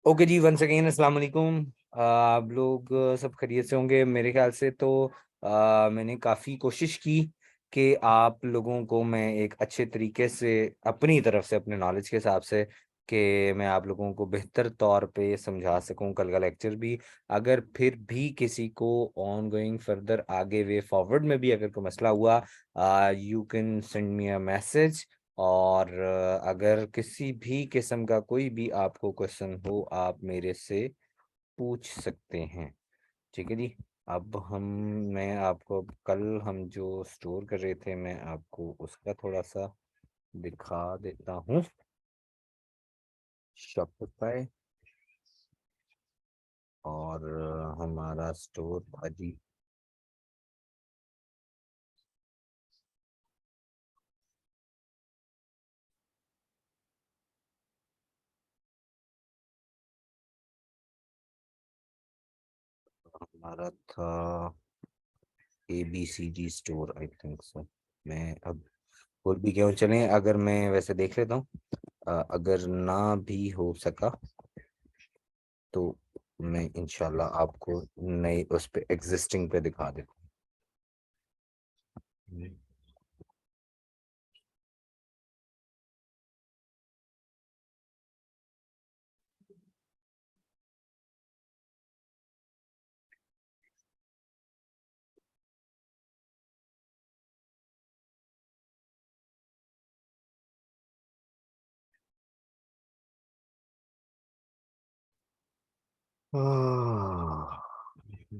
Okay जी, once again अस्सलाम वालेकुम। आप लोग सब खैरियत से होंगे मेरे ख्याल से। तो मैंने काफ़ी कोशिश की कि आप लोगों को मैं एक अच्छे तरीके से अपनी तरफ से अपने नॉलेज के हिसाब से कि मैं आप लोगों को बेहतर तौर पे समझा सकूं। कल का लेक्चर भी अगर फिर भी किसी को ऑन गोइंग फर्दर आगे वे फॉरवर्ड में भी अगर कोई मसला हुआ, you can send me a message. और अगर किसी भी किस्म का कोई भी आपको क्वेश्चन हो आप मेरे से पूछ सकते हैं। ठीक है जी। अब हम मैं आपको कल हम जो स्टोर कर रहे थे मैं आपको उसका थोड़ा सा दिखा देता हूँ। शॉपिफाई और हमारा स्टोर था जी। हमारा था ABCD store, I think so. मैं अब भूल भी गया हूँ। चलें, अगर मैं वैसे देख लेता हूँ। अगर ना भी हो सका तो मैं इंशाल्लाह आपको नए उस पे एग्जिस्टिंग पे दिखा देता हूँ।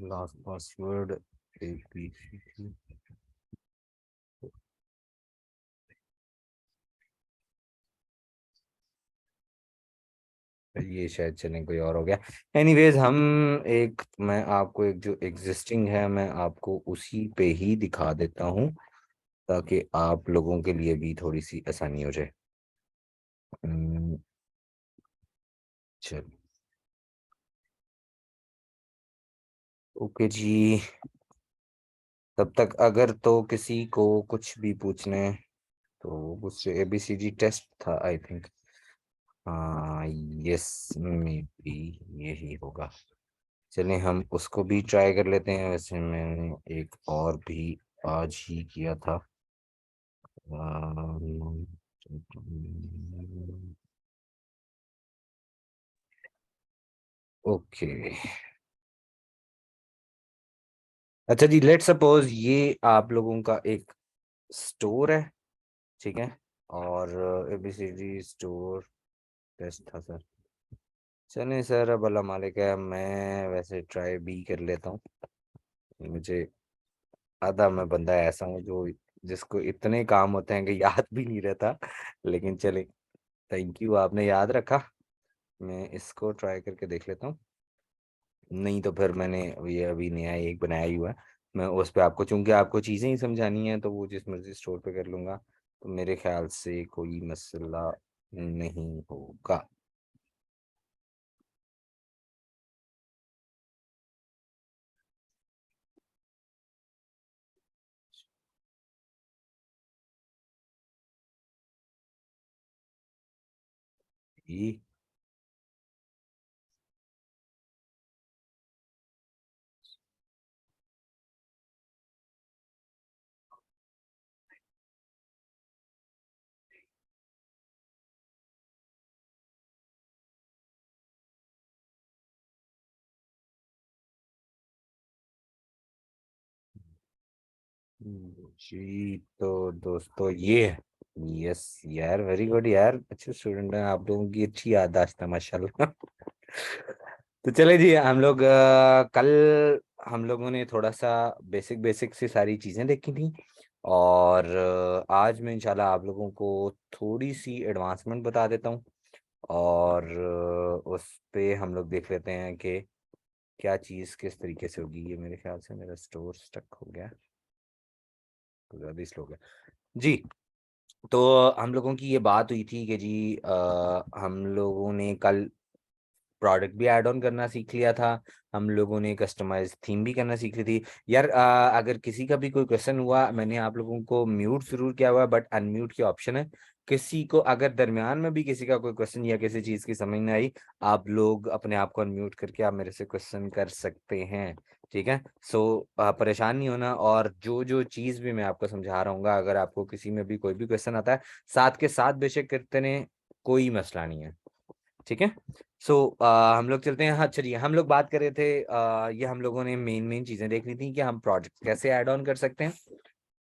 Last password ABCD। ये शायद चलें कोई और हो गया। एनीवेज हम एक मैं आपको एक जो एग्जिस्टिंग है मैं आपको उसी पे ही दिखा देता हूँ ताकि आप लोगों के लिए भी थोड़ी सी आसानी हो जाए। हम्म, चल। ओके जी। तब तक अगर तो किसी को कुछ भी पूछने तो मुझसे ABCD टेस्ट था आई थिंक। हाँ, यस मे बी यही होगा। चलिए हम उसको भी ट्राई कर लेते हैं। वैसे मैंने एक और भी आज ही किया था। ओके। अच्छा जी, लेट सपोज ये आप लोगों का एक स्टोर है। ठीक है। और ABCD स्टोर टेस्ट था सर। चलिए सर, अब अल्लाह मालिक है, मैं वैसे ट्राई भी कर लेता हूँ। मुझे आधा मैं बंदा ऐसा हूँ जो जिसको इतने काम होते हैं कि याद भी नहीं रहता। लेकिन चले, थैंक यू आपने याद रखा। मैं इसको ट्राई करके देख लेता हूँ। नहीं तो फिर मैंने ये अभी नया एक बनाया ही हुआ है। मैं उस पे आपको, चूंकि आपको चीज़ें ही समझानी है तो वो जिस मर्जी स्टोर पे कर लूँगा। तो मेरे ख्याल से कोई मसला नहीं होगा। ये जी तो दोस्तों ये है। यस यार, वेरी गुड यार, अच्छे स्टूडेंट हैं आप लोगों की, अच्छी याददाश्त है माशाल्लाह। तो चले जी, हम लोग कल हम लोगों ने थोड़ा सा बेसिक बेसिक से सारी चीज़ें देखी थी। और आज मैं इंशाल्लाह आप लोगों को थोड़ी सी एडवांसमेंट बता देता हूँ। और उस पे हम लोग देख लेते हैं कि क्या चीज़ किस तरीके से होगी। ये मेरे ख्याल से मेरा स्टोर स्टक हो गया, तो ज़्यादा ही स्लो हो गया जी। तो हम लोगों की ये बात हुई थी कि जी हम लोगों ने कल प्रोडक्ट भी ऐड ऑन करना सीख लिया था, हम लोगों ने कस्टमाइज थीम भी करना सीख ली थी यार। अगर किसी का भी कोई क्वेश्चन हुआ, मैंने आप लोगों को म्यूट जरूर किया हुआ है, बट अनम्यूट की ऑप्शन है। किसी को अगर दरमियान में भी किसी का कोई क्वेश्चन या किसी चीज की समझ नहीं आई, आप लोग अपने आप को अनम्यूट करके आप मेरे से क्वेश्चन कर सकते हैं, ठीक है। सो परेशान नहीं होना, और जो जो चीज भी मैं आपको समझा रहा हूँ, अगर आपको किसी में भी कोई भी क्वेश्चन आता है, साथ के साथ बेशक करते रहे, कोई मसला नहीं है, ठीक है। सो हम लोग चलते हैं। हाँ चलिए, हम लोग बात कर रहे थे, ये हम लोगों ने मेन मेन चीजें देखनी थी कि हम प्रोडक्ट कैसे ऐड ऑन कर सकते हैं,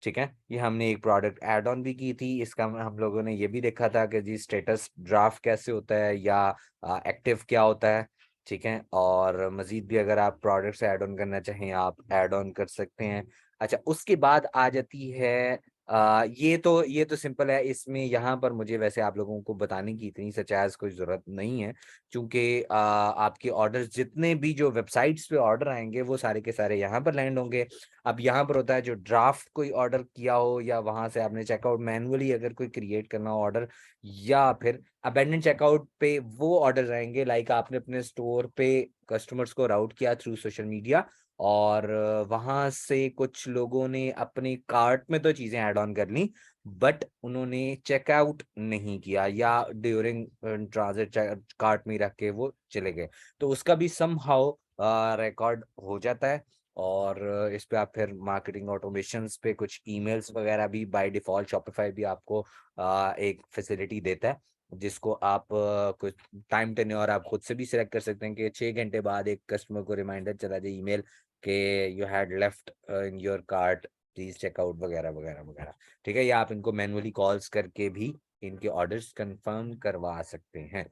ठीक है। ये हमने एक प्रोडक्ट ऐड ऑन भी की थी, इसका हम लोगों ने ये भी देखा था कि जी स्टेटस ड्राफ्ट कैसे होता है या एक्टिव क्या होता है, ठीक है। और मजीद भी अगर आप प्रोडक्ट्स ऐड ऑन करना चाहें, आप ऐड ऑन कर सकते हैं। अच्छा, उसके बाद आ जाती है ये तो सिंपल है, इसमें यहाँ पर मुझे वैसे आप लोगों को बताने की इतनी सच कोई जरूरत नहीं है, क्योंकि आपके ऑर्डर जितने भी जो वेबसाइट्स पे ऑर्डर आएंगे वो सारे के सारे यहाँ पर लैंड होंगे। अब यहाँ पर होता है जो ड्राफ्ट कोई ऑर्डर किया हो, या वहां से आपने चेकआउट मैनुअली अगर कोई क्रिएट करना हो ऑर्डर, या फिर अबेंडन चेकआउट पे वो ऑर्डर आएंगे, लाइक आपने अपने स्टोर पे कस्टमर्स को राउट किया थ्रू सोशल मीडिया, और वहां से कुछ लोगों ने अपने कार्ट में तो चीजें ऐड ऑन कर ली, बट उन्होंने चेकआउट नहीं किया, या ड्यूरिंग ट्रांजिट कार्ट में रख के वो चले गए, तो उसका भी सम हाउ रिकॉर्ड हो जाता है। और इस पे आप फिर मार्केटिंग ऑटोमेशंस पे कुछ ईमेल्स वगैरह भी बाय डिफॉल्ट शॉपिफाई भी आपको एक फैसिलिटी देता है, जिसको आप कुछ टाइम टेन्योर आप खुद से भी सिलेक्ट कर सकते हैं कि 6 घंटे बाद एक कस्टमर को रिमाइंडर चला जाए ईमेल के you had left in your cart, please checkout वगैरह वगैरह वगैरह, ठीक है। या आप इनको मैनुअली कॉल्स करके भी इनके ऑर्डर्स कंफर्म करवा सकते हैं।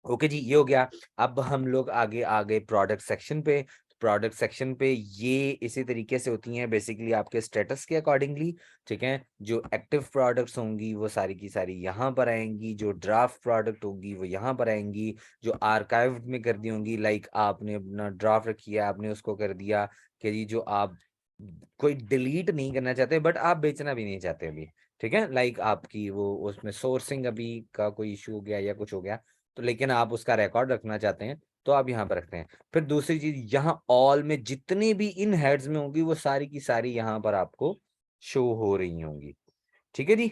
ओके जी, ये हो गया। अब हम लोग आगे आ गए प्रोडक्ट सेक्शन पे। प्रोडक्ट सेक्शन पे ये इसी तरीके से होती हैं बेसिकली आपके स्टेटस के अकॉर्डिंगली, ठीक है। जो एक्टिव प्रोडक्ट्स होंगी वो सारी की सारी यहाँ पर आएंगी, जो ड्राफ्ट प्रोडक्ट होगी वो यहाँ पर आएंगी, जो आर्काइव्ड में कर दी होंगी, लाइक आपने अपना ड्राफ्ट रखी है, आपने उसको कर दिया कि जी जो आप कोई डिलीट नहीं करना चाहते, बट आप बेचना भी नहीं चाहते अभी, ठीक है। लाइक आपकी वो उसमें सोर्सिंग अभी का कोई इशू हो गया या कुछ हो गया, तो लेकिन आप उसका रिकॉर्ड रखना चाहते हैं, तो आप यहाँ पर रखते हैं। फिर दूसरी चीज, यहाँ ऑल में जितने भी इन हेड्स में होंगी वो सारी की सारी यहाँ पर आपको शो हो रही होंगी, ठीक है जी।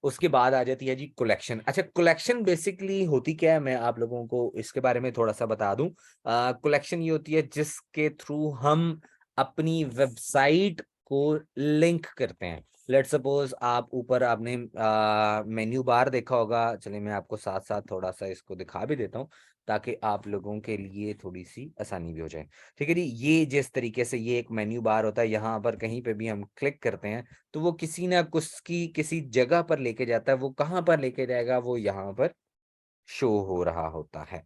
उसके बाद आ जाती है जी कलेक्शन। अच्छा, कलेक्शन बेसिकली होती क्या है, मैं आप लोगों को इसके बारे में थोड़ा सा बता दूं। कलेक्शन ये होती है जिसके थ्रू हम अपनी वेबसाइट को लिंक करते हैं। लेट सपोज आप ऊपर आपने मेन्यू बार देखा होगा, चलिए मैं आपको साथ साथ थोड़ा सा इसको दिखा भी देता हूँ, ताकि आप लोगों के लिए थोड़ी सी आसानी भी हो जाए, ठीक है जी। ये जिस तरीके से ये एक मेन्यू बार होता है, यहाँ पर कहीं पे भी हम क्लिक करते हैं तो वो किसी ना कुछ की किसी जगह पर लेके जाता है, वो कहाँ पर लेके जाएगा वो यहाँ पर शो हो रहा होता है,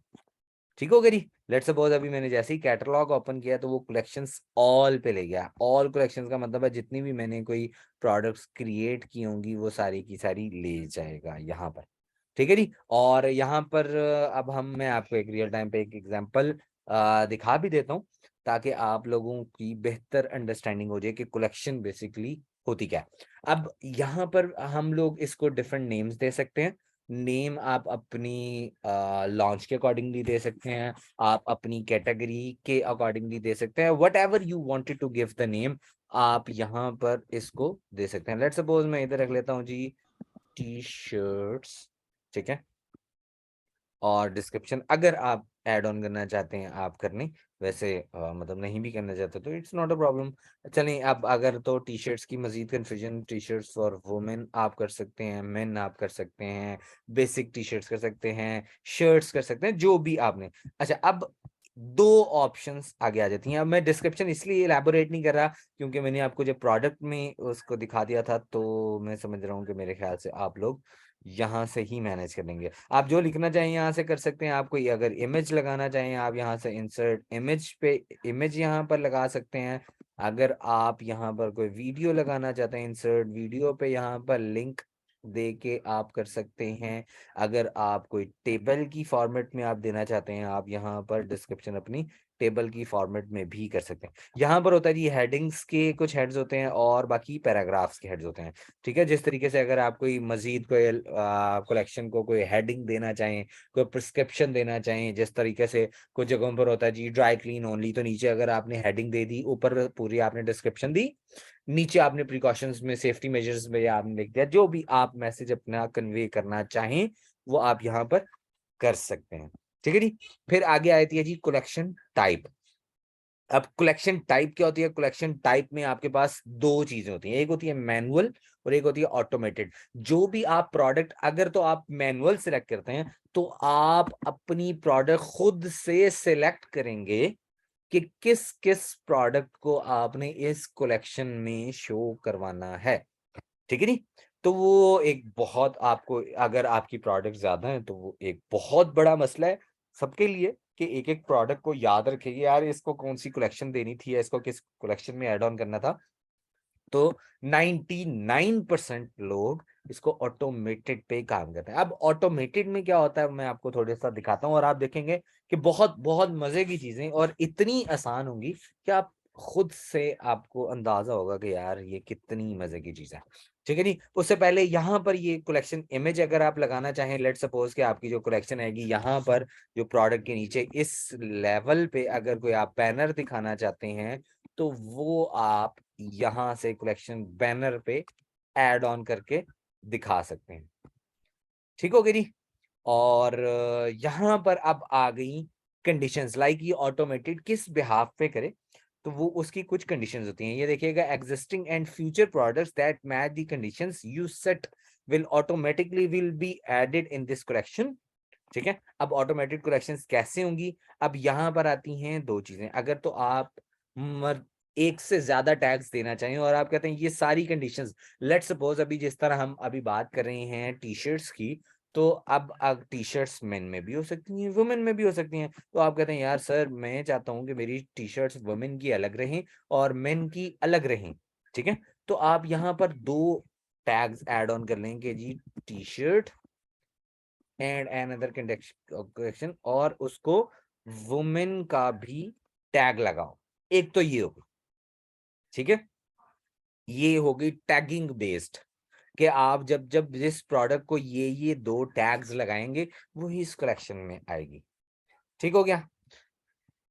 ठीक हो गई। लेट्स सपोज अभी मैंने जैसे ही कैटलॉग ओपन किया तो वो कलेक्शंस ऑल पे ले गया। ऑल कलेक्शंस का मतलब है जितनी भी मैंने कोई प्रोडक्ट्स क्रिएट की होंगी वो सारी की सारी ले जाएगा यहाँ पर, ठीक है जी। और यहाँ पर अब मैं आपको एक रियल टाइम पे एक एग्जांपल दिखा भी देता हूँ, ताकि आप लोगों की बेहतर अंडरस्टैंडिंग हो जाए कि कलेक्शन बेसिकली होती क्या है। अब यहाँ पर हम लोग इसको डिफरेंट नेम्स दे सकते हैं। नेम आप अपनी लॉन्च के अकॉर्डिंगली दे सकते हैं, आप अपनी कैटेगरी के अकॉर्डिंगली दे सकते हैं, whatever you wanted to give the name, आप यहाँ पर इसको दे सकते हैं। लेट सपोज मैं इधर रख लेता हूँ जी टी शर्ट्स, ठीक है। और डिस्क्रिप्शन अगर आप ऐड ऑन करना चाहते हैं आप करने, वैसे मतलब नहीं भी करना चाहते तो इट्स नॉट अ प्रॉब्लम। चलिए, अब अगर तो टी शर्ट्स की मजीद confusion, T shirts for women आप कर सकते हैं, मेन आप कर सकते हैं, बेसिक टी शर्ट्स कर सकते हैं, शर्ट्स कर सकते हैं, जो भी आपने। अच्छा, अब दो ऑप्शंस आगे आ जाती हैं। अब मैं डिस्क्रिप्शन इसलिए इलेबोरेट नहीं कर रहा क्योंकि मैंने आपको जब प्रोडक्ट में उसको दिखा दिया था, तो मैं समझ रहा हूँ कि मेरे ख्याल से आप लोग यहाँ से ही मैनेज कर लेंगे। आप जो लिखना चाहें यहाँ से कर सकते हैं। आप कोई अगर इमेज लगाना चाहें, आप यहाँ से इंसर्ट इमेज पे इमेज यहाँ पर लगा सकते हैं। अगर आप यहाँ पर कोई वीडियो लगाना चाहते हैं, इंसर्ट वीडियो पे यहाँ पर लिंक दे के आप कर सकते हैं। अगर आप कोई टेबल की फॉर्मेट में आप देना चाहते हैं, आप यहाँ पर डिस्क्रिप्शन अपनी टेबल की फॉर्मेट में भी कर सकते हैं। यहाँ पर होता है जी हेडिंग्स के कुछ हेड्स होते हैं और बाकी पैराग्राफ्स के हेड्स होते हैं। ठीक है, जिस तरीके से अगर आप कोई मजीद कोई कलेक्शन को कोई हेडिंग देना चाहें, कोई प्रिस्क्रिप्शन देना चाहें, जिस तरीके से कुछ जगहों पर होता है जी ड्राई क्लीन ओनली, तो नीचे अगर आपने हेडिंग दे दी, ऊपर पूरी आपने डिस्क्रिप्शन दी, नीचे आपने प्रिकॉशंस में सेफ्टी मेजर्स में आपने लिख दिया, जो भी आप मैसेज अपना कन्वे करना चाहें वो आप यहाँ पर कर सकते हैं। ठीक है जी। फिर आगे आती है जी कलेक्शन टाइप। अब कलेक्शन टाइप क्या होती है? कलेक्शन टाइप में आपके पास दो चीजें होती हैं, एक होती है मैनुअल और एक होती है ऑटोमेटेड। जो भी आप प्रोडक्ट, अगर तो आप मैनुअल सिलेक्ट करते हैं तो आप अपनी प्रोडक्ट खुद से सिलेक्ट करेंगे कि किस किस प्रोडक्ट को आपने इस कलेक्शन में शो करवाना है। ठीक है नी? तो वो एक बहुत आपको, अगर आपकी प्रोडक्ट ज्यादा है तो वो एक बहुत बड़ा मसला है सबके लिए कि एक एक प्रोडक्ट को याद रखेगी यार, इसको कौन सी कलेक्शन देनी थी या इसको किस कलेक्शन में ऐड ऑन करना था। तो 99% लोग इसको ऑटोमेटेड पे काम करते हैं। अब ऑटोमेटेड में क्या होता है मैं आपको थोड़ा सा दिखाता हूँ और आप देखेंगे कि बहुत बहुत मजे की चीजें और इतनी आसान होंगी कि आप खुद से आपको अंदाजा होगा कि यार ये कितनी मजे की चीज है। ठीक है जी। उससे पहले यहाँ पर ये कलेक्शन इमेज अगर आप लगाना चाहें, लेट सपोज कि आपकी जो कलेक्शन आएगी यहाँ पर जो प्रोडक्ट के नीचे इस लेवल पे अगर कोई आप बैनर दिखाना चाहते हैं तो वो आप यहाँ से कलेक्शन बैनर पे ऐड ऑन करके दिखा सकते हैं। ठीक हो गई जी। और यहाँ पर अब आ गई कंडीशंस, लाइक ये ऑटोमेटेड किस बिहाफ पे करे तो वो उसकी कुछ कंडीशंस होती हैं। ये देखिएगा, existing and future products that match the conditions you set will automatically will be added in this collection. ठीक है, अब ऑटोमेटेड कलेक्शंस कैसे होंगी? अब यहाँ पर आती हैं दो चीजें। अगर तो आप एक से ज्यादा टैग्स देना चाहिए और आप कहते हैं ये सारी कंडीशंस, लेट सपोज अभी जिस तरह हम अभी बात कर रहे हैं टी शर्ट्स की, तो अब टी शर्ट्स मेन में भी हो सकती हैं, वुमेन में भी हो सकती हैं। तो आप कहते हैं यार सर मैं चाहता हूं कि मेरी टी शर्ट्स वुमेन की अलग रहें और मेन की अलग रहें। ठीक है, तो आप यहाँ पर दो टैग्स ऐड ऑन कर लेंगे जी, T shirt and another correction, और उसको वुमेन का भी टैग लगाओ। एक तो ये होगी। ठीक है, ये होगी टैगिंग बेस्ड कि आप जब जब जिस प्रोडक्ट को ये दो टैग्स लगाएंगे वो ही इस कलेक्शन में आएगी। ठीक हो गया।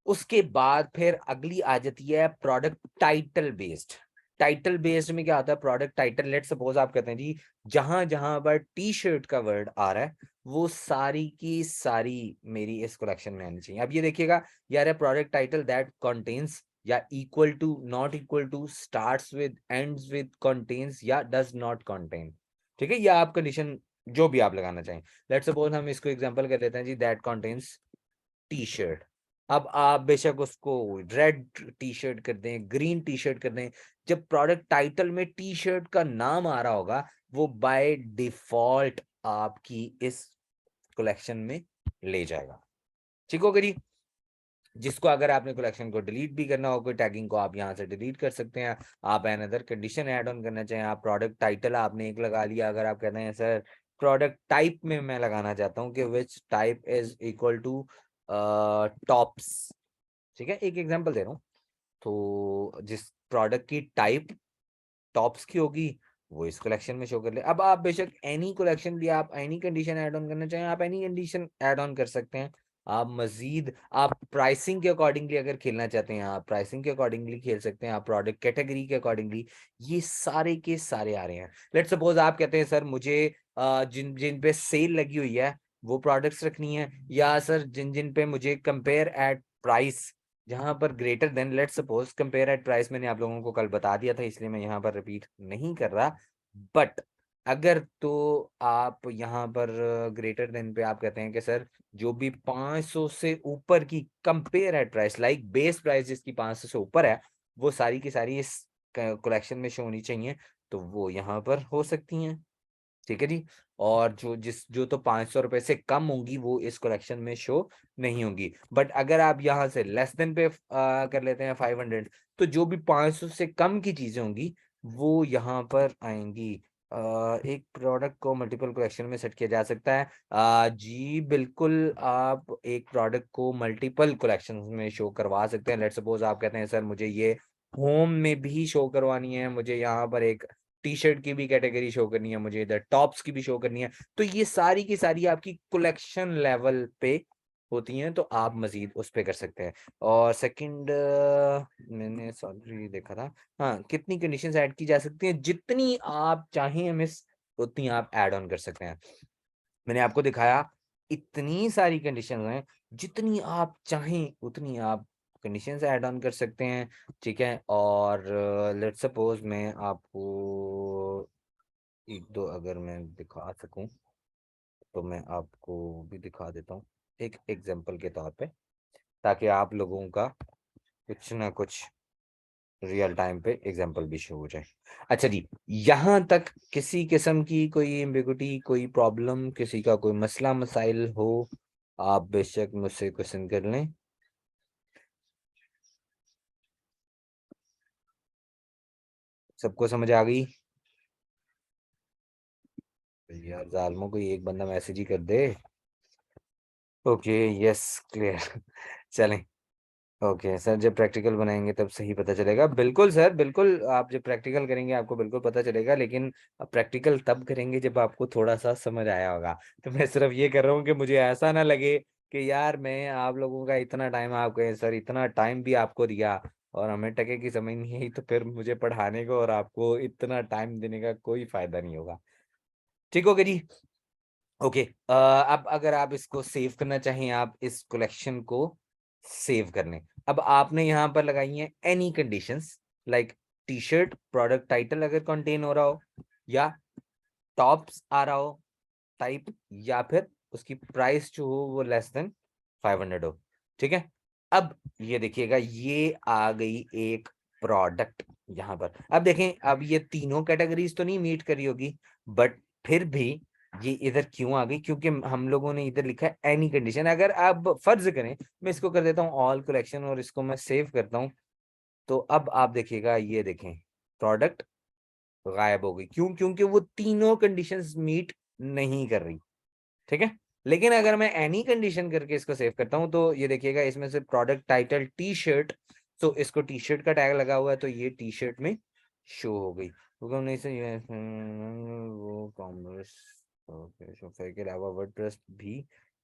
उसके बाद फिर अगली आ जाती है product title based. Title based में क्या आता है? प्रोडक्ट टाइटल, लेट सपोज आप कहते हैं जी जहां जहां पर टी शर्ट का वर्ड आ रहा है वो सारी की सारी मेरी इस कलेक्शन में आनी चाहिए। अब ये देखिएगा यार, प्रोडक्ट टाइटल दैट कंटेन्स या equal to, not equal to, starts with, ends with, contains या डज नॉट कंटेन। ठीक है, या आप कंडीशन जो भी आप लगाना चाहें। लेट सपोज हम इसको एग्जांपल कर लेते हैं जी, दैट कंटेन्स टी शर्ट। अब आप बेशक उसको रेड टी शर्ट कर दें, ग्रीन टी शर्ट कर दें, जब प्रोडक्ट टाइटल में टी शर्ट का नाम आ रहा होगा वो बाय डिफॉल्ट आपकी इस कलेक्शन में ले जाएगा। ठीक हो गई। जिसको अगर आपने कलेक्शन को डिलीट भी करना हो, कोई टैगिंग को आप यहाँ से डिलीट कर सकते हैं। आप अनदर कंडीशन ऐड ऑन करना चाहें, आप प्रोडक्ट टाइटल आपने एक लगा लिया, अगर आप कहते हैं सर प्रोडक्ट टाइप में मैं लगाना चाहता हूँ कि which type is equal to tops. ठीक है, एक एग्जांपल दे रहा हूँ। तो जिस प्रोडक्ट की टाइप टॉप्स की होगी वो इस कलेक्शन में शो कर ले। अब आप बेशक एनी कलेक्शन भी आप एनी कंडीशन ऐड ऑन करना चाहें, आप एनी कंडीशन ऐड ऑन कर सकते हैं। आप मजीद आप प्राइसिंग के अकॉर्डिंगली अगर खेलना चाहते हैं, आप प्राइसिंग के अकॉर्डिंगली खेल सकते हैं, आप प्रोडक्ट कैटेगरी के अकॉर्डिंगली। ये सारे के सारे आ रहे हैं। लेट सपोज आप कहते हैं सर मुझे जिन जिन पे सेल लगी हुई है वो प्रोडक्ट्स रखनी है, या सर जिन जिन पे मुझे कंपेयर एट प्राइस, जहां पर greater than, let suppose compare at price मैंने आप लोगों को कल बता दिया था इसलिए मैं यहाँ पर रिपीट नहीं कर रहा। बट अगर तो आप यहाँ पर ग्रेटर देन पे आप कहते हैं कि सर जो भी 500 से ऊपर की compare at price, like base price जिसकी 500 से ऊपर है वो सारी की सारी इस कलेक्शन में शो होनी चाहिए, तो वो यहाँ पर हो सकती हैं। ठीक है जी। और जो तो 500 रुपए से कम होंगी वो इस कलेक्शन में शो नहीं होंगी। बट अगर आप यहाँ से लेस देन पे कर लेते हैं 500, तो जो भी 500 से कम की चीजें होंगी वो यहाँ पर आएंगी एक प्रोडक्ट को मल्टीपल कलेक्शन में सेट किया जा सकता है। जी बिल्कुल, आप एक प्रोडक्ट को मल्टीपल कलेक्शंस में शो करवा सकते हैं। लेट्स सपोज आप कहते हैं सर मुझे ये होम में भी शो करवानी है, मुझे यहाँ पर एक टी-शर्ट की भी कैटेगरी शो करनी है, मुझे इधर टॉप्स की भी शो करनी है। तो ये सारी की सारी आपकी कलेक्शन लेवल पे होती हैं, तो आप मज़ीद उस पे कर सकते हैं। और सेकंड मैंने सॉरी देखा था। हाँ, कितनी कंडीशंस ऐड की जा सकती हैं? जितनी आप चाहें मिस, उतनी आप ऐड ऑन कर सकते हैं। मैंने आपको दिखाया इतनी सारी कंडीशंस हैं, जितनी आप चाहें उतनी आप कंडीशंस ऐड ऑन कर सकते हैं, ठीक है? और लेट्स सपोज़ मैं आपको 1-2 अगर मैं दिखा सकूँ, तो मैं आपको भी दिखा देता हूँ, एक एग्ज़ाम्पल के तौर पे, ताकि आप लोगों का कुछ ना कुछ रियल टाइम पे एग्जांपल भी शो हो जाए। अच्छा जी, यहाँ तक किसी किस्म की कोई एम्बिगुइटी, कोई प्रॉब्लम, किसी का कोई मसला-मसाइल हो, आप बेशक मुझसे क्वेश्चन कर लें। सबको समझ आ गई? यार ज़ालिमों कोई एक बंदा मैसेज ही कर दे। ओके, यस क्लियर चलें। ओके सर, जब प्रैक्टिकल बनाएँगे तब सही पता चलेगा। बिल्कुल सर, बिल्कुल आप जब प्रैक्टिकल करेंगे आपको बिल्कुल पता चलेगा, लेकिन प्रैक्टिकल तब करेंगे जब आपको थोड़ा-सा समझ आया होगा। तो मैं सिर्फ़ ये कर रहा हूँ कि मुझे ऐसा ना लगे कि यार मैं आप लोगों का इतना टाइम, आप कहें सर इतना टाइम भी आपको दिया और हमें टके की समझ नहीं आई, तो फिर मुझे पढ़ाने को और आपको इतना टाइम देने का कोई फ़ायदा नहीं होगा। ठीक हो गया जी? ओके, अब अगर आप इसको सेव करना चाहें, आप इस कलेक्शन को सेव कर लें। अब आपने यहाँ पर लगाई हैं any conditions, like t-shirt product title अगर कंटेन हो रहा हो, या टॉप्स आ रहा हो टाइप, या फिर उसकी प्राइस जो हो वो लेस देन 500 हो, ठीक है? अब ये देखिएगा, ये आ गई एक प्रोडक्ट यहाँ पर। अब देखें, अब ये तीनों कैटेगरीज़ तो नहीं मीट करी होगी, बट फिर भी ये इधर क्यों आ गई? क्योंकि हम लोगों ने इधर लिखा है एनी कंडीशन। अगर आप फर्ज़ करें, मैं इसको कर देता हूँ ऑल कलेक्शन और इसको मैं सेव करता हूँ, तो अब आप देखिएगा, ये देखें, प्रोडक्ट गायब हो गई। क्यों? क्योंकि वो तीनों कंडीशंस मीट नहीं कर रही। ठीक है? लेकिन अगर मैं एनी कंडीशन करके इसको सेव करता हूँ, तो ये देखिएगा इसमें से प्रोडक्ट टाइटल टी-शर्ट, तो इसको टी-शर्ट का टैग लगा हुआ है, तो ये टी-शर्ट में शो हो गई। वो कॉमर्स, ओके, शॉपिफाई के अलावा वर्डप्रेस भी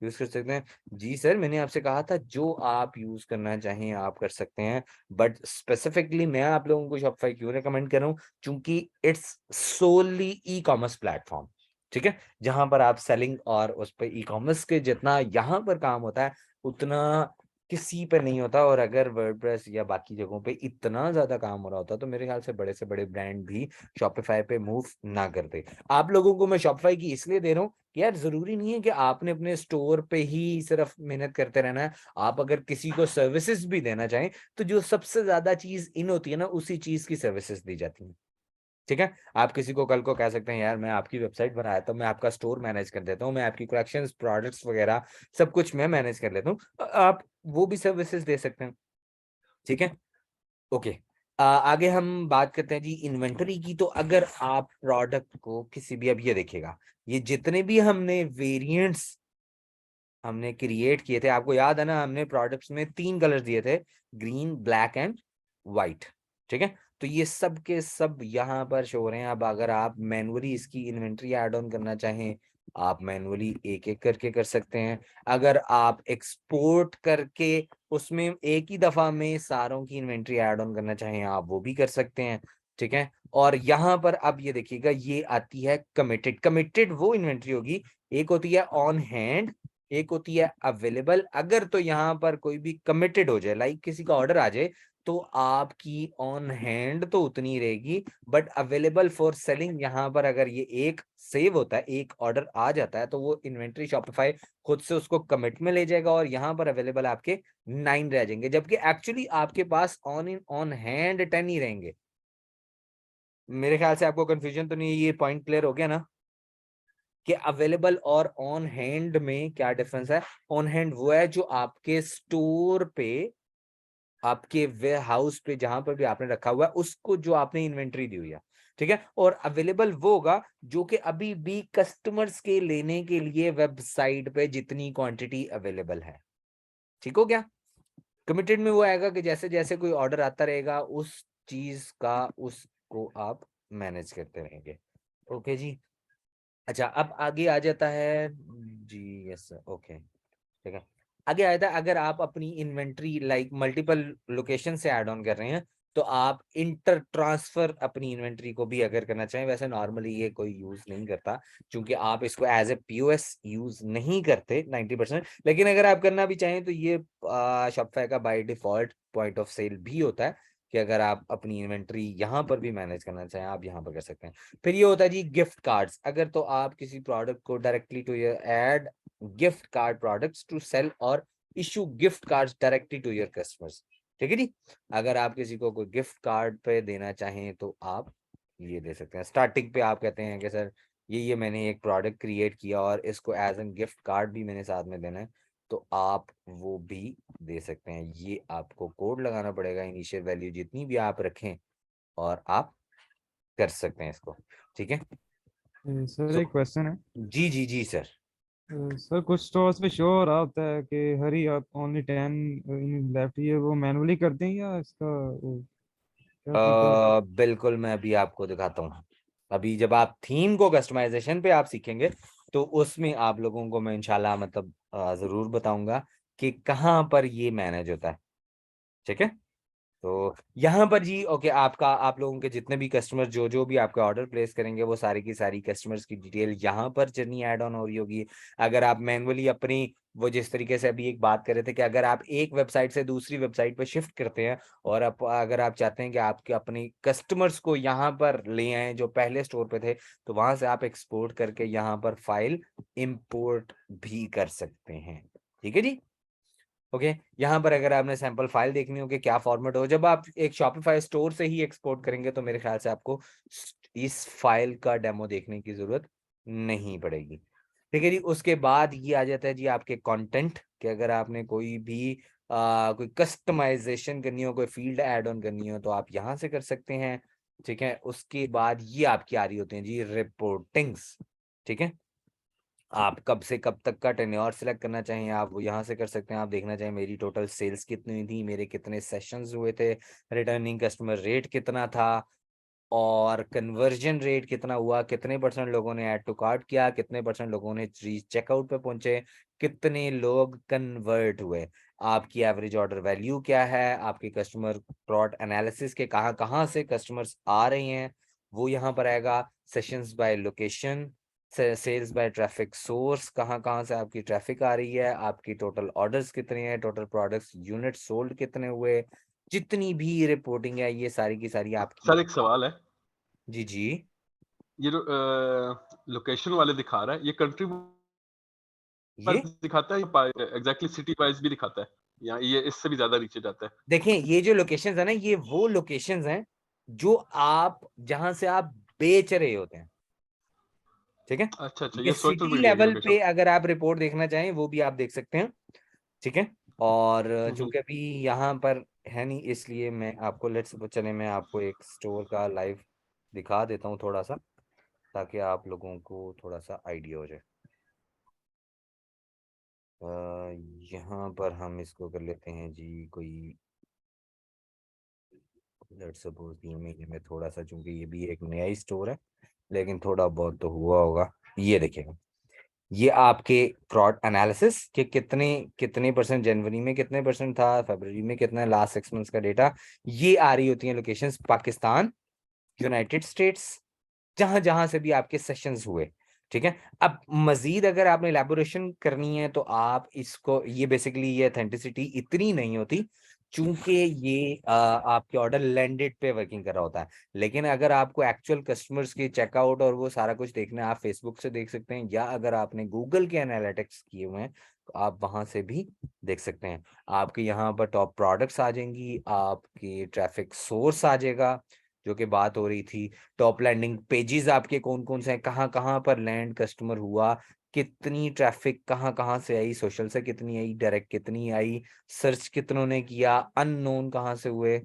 यूज़ कर सकते हैं। जी सर, मैंने आपसे कहा था जो आप यूज़ करना चाहें आप कर सकते हैं, बट स्पेसिफिकली मैं आप लोगों को शॉपिफाई क्यों रिकमेंड कर रहा हूँ? चूँकि इट्स सोली ई-कॉमर्स प्लेटफ़ॉर्म, ठीक है? जहाँ पर आप सेलिंग और उस पे ई-कॉमर्स के जितना यहाँ पर काम होता है, उतना किसी पे नहीं होता। और अगर वर्डप्रेस या बाकी जगहों पे इतना ज़्यादा काम हो रहा होता, तो मेरे ख्याल से बड़े बड़े ब्रांड भी शॉपिफ़ाई पे मूव ना करते। आप लोगों को मैं शॉपिफ़ाई की इसलिए दे रहा हूँ कि यार ज़रूरी नहीं है कि आपने अपने स्टोर पे ही सिर्फ़ मेहनत करते रहना है। आप अगर किसी को सर्विसेज़ भी देना चाहें, तो जो सबसे ज़्यादा चीज़ इन होती है ना, उसी चीज़ की सर्विसेज़ दी जाती हैं। ठीक है? आप किसी को कल को कह सकते हैं, यार मैं आपकी वेबसाइट बनाता हूँ, मैं आपका स्टोर मैनेज कर देता हूँ, मैं आपकी कलेक्शंस, प्रोडक्ट्स वगैरह सब कुछ मैं मैनेज कर लेता हूँ। आप वो भी सर्विसेज़ दे सकते हैं, ठीक है? ओके। आगे हम बात करते हैं जी इन्वेंटरी की। तो अगर आप प्रोडक्ट को किसी भी, अब ये देखिएगा, ये जितने भी हमने वेरिएंट्स हमने क्रिएट किए थे, आपको याद है ना, हमने प्रोडक्ट्स में 3 कलर्स दिए थे, ग्रीन, ब्लैक एंड व्हाइट, ठीक है? तो ये सब के सब यहाँ पर शो हो रहे हैं। अब अगर आप मैन्युअली इसकी इन्वेंटरी ऐड ऑन करना चाहें, आप मैन्युअली एक-एक करके कर सकते हैं। अगर आप एक्सपोर्ट करके उसमें एक ही दफ़ा में सारों की इन्वेंटरी ऐड ऑन करना चाहें, आप वो भी कर सकते हैं, ठीक है? और यहाँ पर अब ये देखिएगा, ये आती है कमिटेड। कमिटेड वो इन्वेंटरी होगी, एक होती है ऑन हैंड, एक होती है अवेलेबल। अगर तो यहाँ पर कोई भी कमिटेड हो जाए, लाइक किसी का ऑर्डर आ जाए, तो आपकी ऑन हैंड तो उतनी ही रहेगी, बट अवेलेबल फॉर सेलिंग यहाँ पर अगर ये एक सेव होता है, एक ऑर्डर आ जाता है, तो वो इन्वेंटरी शॉपिफाई खुद से उसको कमिट में ले जाएगा और यहाँ पर अवेलेबल आपके 9 रह जाएंगे, जबकि एक्चुअली आपके पास ऑन हैंड 10 ही रहेंगे। मेरे ख्याल से आपको कंफ्यूजन तो नहीं है, ये पॉइंट क्लियर हो गया ना? कि अवेलेबल और ऑन हैंड में क्या डिफरेंस है? ऑन हैंड वो है जो आपके स्टोर पे, आपके वेयरहाउस पे, जहाँ पर भी आपने रखा हुआ है, उसको जो आपने इन्वेंटरी दी हुई है। ठीक है, और अवेलेबल वो होगा जो कि अभी भी कस्टमर्स के लेने के लिए वेबसाइट पे जितनी क्वांटिटी अवेलेबल है। ठीक हो गया? कमिटेड में वो आएगा कि जैसे-जैसे कोई ऑर्डर आता रहेगा उस चीज़ का उसको आप मैनेज करते रहेंगे। ओके जी। अच्छा, अब आगे आ जाता है जी, यस सर, ओके, ठीक है। आगे आ जाता है अगर आप अपनी इन्वेंटरी लाइक मल्टीपल लोकेशन से ऐड ऑन कर रहे हैं, तो आप इंटर ट्रांसफर अपनी इन्वेंटरी को भी अगर करना चाहें, वैसे नॉर्मली ये कोई यूज़ नहीं करता, क्योंकि आप इसको एज़ अ पीओएस यूज़ नहीं करते 90%, लेकिन अगर आप करना भी चाहें तो ये शॉपिफ़ाई का by default point of sale भी होता है, कि अगर आप अपनी इन्वेंटरी यहाँ पर भी मैनेज करना चाहें, आप यहाँ पर कर सकते हैं। फिर ये होता है जी गिफ्ट कार्ड्स, अगर तो आप किसी प्रोडक्ट को directly to your add gift card products to sell और issue gift cards directly to your customers. ठीक है जी? अगर आप किसी को कोई गिफ्ट कार्ड पे देना चाहें तो आप ये दे सकते हैं। स्टार्टिंग पे आप कहते हैं कि सर ये मैंने एक प्रोडक्ट क्रिएट किया और इसको एज़ एन गिफ्ट कार्ड भी मैंने साथ में देना है, तो आप वो भी दे सकते हैं। ये आपको कोड लगाना पड़ेगा, इनिशियल वैल्यू जितनी भी आप रखें और आप कर सकते हैं इसको। ठीक है? सर सो एक क्वेश्चन है। जी, जी, जी सर। सर कुछ स्टोर्स पे शो हो रहा होता है कि हरी आप ओनली 10 इन लेफ्ट, ये वो मैनुअली करते हैं या इसका वो क्या तरीका होता बिल्कुल मैं अभी आपको दिखाता हूँ। अभी जब आप थीम को कस्टमाइज़ेशन पे आप सीखेंगे, तो उसमें आप लोगों को मैं इंशाल्लाह मतलब ज़रूर बताऊँगा कि कहाँ पर ये मैनेज होता है। ठीक है? तो यहाँ पर जी ओके आपका आप लोगों के जितने भी कस्टमर जो भी आपके ऑर्डर प्लेस करेंगे वो सारी की सारी कस्टमर्स की डिटेल यहाँ पर जर्नी ऐड ऑन हो रही होगी। अगर आप मैनुअली अपनी वो जिस तरीके से अभी एक बात कर रहे थे कि अगर आप एक वेबसाइट से दूसरी वेबसाइट पे शिफ्ट करते हैं और आप अगर आप चाहते हैं कि आपके अपने कस्टमर्स को यहाँ पर ले आएँ जो पहले स्टोर पे थे, तो वहाँ से आप एक्सपोर्ट करके यहाँ पर फाइल इम्पोर्ट भी कर सकते हैं। ठीक है जी? ओके, यहाँ पर अगर आपने सैंपल फाइल देखनी हो कि क्या फॉर्मेट हो, जब आप एक शॉपिफाई स्टोर से ही एक्सपोर्ट करेंगे तो मेरे ख्याल से आपको इस फाइल का डेमो देखने की ज़रूरत नहीं पड़ेगी। ठीक है जी, उसके बाद ये आ जाता है जी आपके कंटेंट कि अगर आपने कोई भी कोई कस्टमाइज़ेशन करनी हो, कोई फ़ील्ड ऐड ऑन करनी हो तो आप यहाँ से कर सकते हैं। ठीक है, उसके बाद ये आपकी आ रही होती हैं जी रिपोर्टिंग्स। ठीक है? आप कब से कब तक का टेन्योर सेलेक्ट करना चाहें, आप वो यहाँ से कर सकते हैं। आप देखना चाहें मेरी टोटल सेल्स कितनी हुई थी, मेरे कितने सेशंस हुए थे, रिटर्निंग कस्टमर रेट कितना था और कन्वर्जन रेट कितना हुआ, कितने परसेंट लोगों ने ऐड टू कार्ट किया, कितने परसेंट लोगों ने चेकआउट पे पहुंचे, कितने लोग कन्वर्ट हुए, आपकी एवरेज ऑर्डर वैल्यू क्या है, आपके कस्टमर प्लॉट एनालिसिस के कहाँ-कहाँ से कस्टमर्स आ रहे हैं, वो यहाँ पर आएगा। Sessions by location, sales by traffic source, कहाँ-कहाँ से आपकी ट्रैफिक आ रही है, आपकी टोटल ऑर्डर्स कितने हैं, टोटल प्रोडक्ट्स यूनिट सोल्ड कितने हुए, जितनी भी रिपोर्टिंग है ये सारी की सारी आपकी। सर एक सवाल है, जी, जी। ये जो लोकेशन वाले दिखा रहा है, ये कंट्री ये वाइज़ दिखाता है या एग्ज़ैक्टली सिटी वाइज़ भी दिखाता है? या ये इससे भी ज़्यादा नीचे जाता है? देखें ये जो लोकेशंस है ना ये वो लोकेशंस हैं जो आप जहाँ से आप बेच रहे होते हैं, ठीक है? अच्छा, अच्छा, ये ये सोशल सिटी मीडिया की लेवल लोकेशन। पे अगर आप रिपोर्ट देखना चाहें वो भी आप देख सकते हैं, ठीक है? और हुँ, हुँ। चूँकि अभी यहाँ पर है नहीं इसलिए मैं आपको लेट्स सपोज़ चलें मैं आपको एक स्टोर का लाइव दिखा देता हूँ थोड़ा-सा, ताकि आप लोगों को थोड़ा-सा आइडिया हो जाए। अ, यहाँ पर हम इसको कर लेते हैं जी कोई लेट्स सपोज़ 3 महीने में थोड़ा-सा चूँकि ये भी एक नया ही स्टोर है, लेकिन थोड़ा बहुत तो हुआ होगा। ये देखिए, ये आपके फ्रॉड एनालिसिस के कितने कितने परसेंट जनवरी में कितने परसेंट था, फरवरी में कितना है, लास्ट 6 मंथ्स का डेटा। ये आ रही होती हैं लोकेशंस पाकिस्तान, यूनाइटेड स्टेट्स, जहाँ-जहाँ से भी आपके सेशंस हुए, ठीक है? अब मज़ीद अगर आपने इलैबोरेशन करनी है तो आप इसको ये बेसिकली ये ऑथेंटिसिटी इतनी नहीं होती, चूँकि ये आपके ऑर्डर लैंडेड पे वर्किंग कर रहा होता है। लेकिन अगर आपको एक्चुअल कस्टमर्स के चेकआउट और वो सारा कुछ देखना है, आप फेसबुक से देख सकते हैं या अगर आपने गूगल के एनालिटिक्स किए हुए हैं, तो आप वहाँ से भी देख सकते हैं। आपके यहाँ पर टॉप प्रोडक्ट्स आ जाएँगी, आपके ट्रैफिक सोर्स आ जाएगा, जो कि बात हो रही थी। टॉप लैंडिंग पेजेस आपके कौन-कौन से हैं, कहाँ-कहाँ पर लैंड कस्टमर हुआ, कितनी ट्रैफिक कहाँ-कहाँ से आई, सोशल से कितनी आई, डायरेक्ट कितनी आई, सर्च कितनों ने किया, अननोन कहाँ से हुए,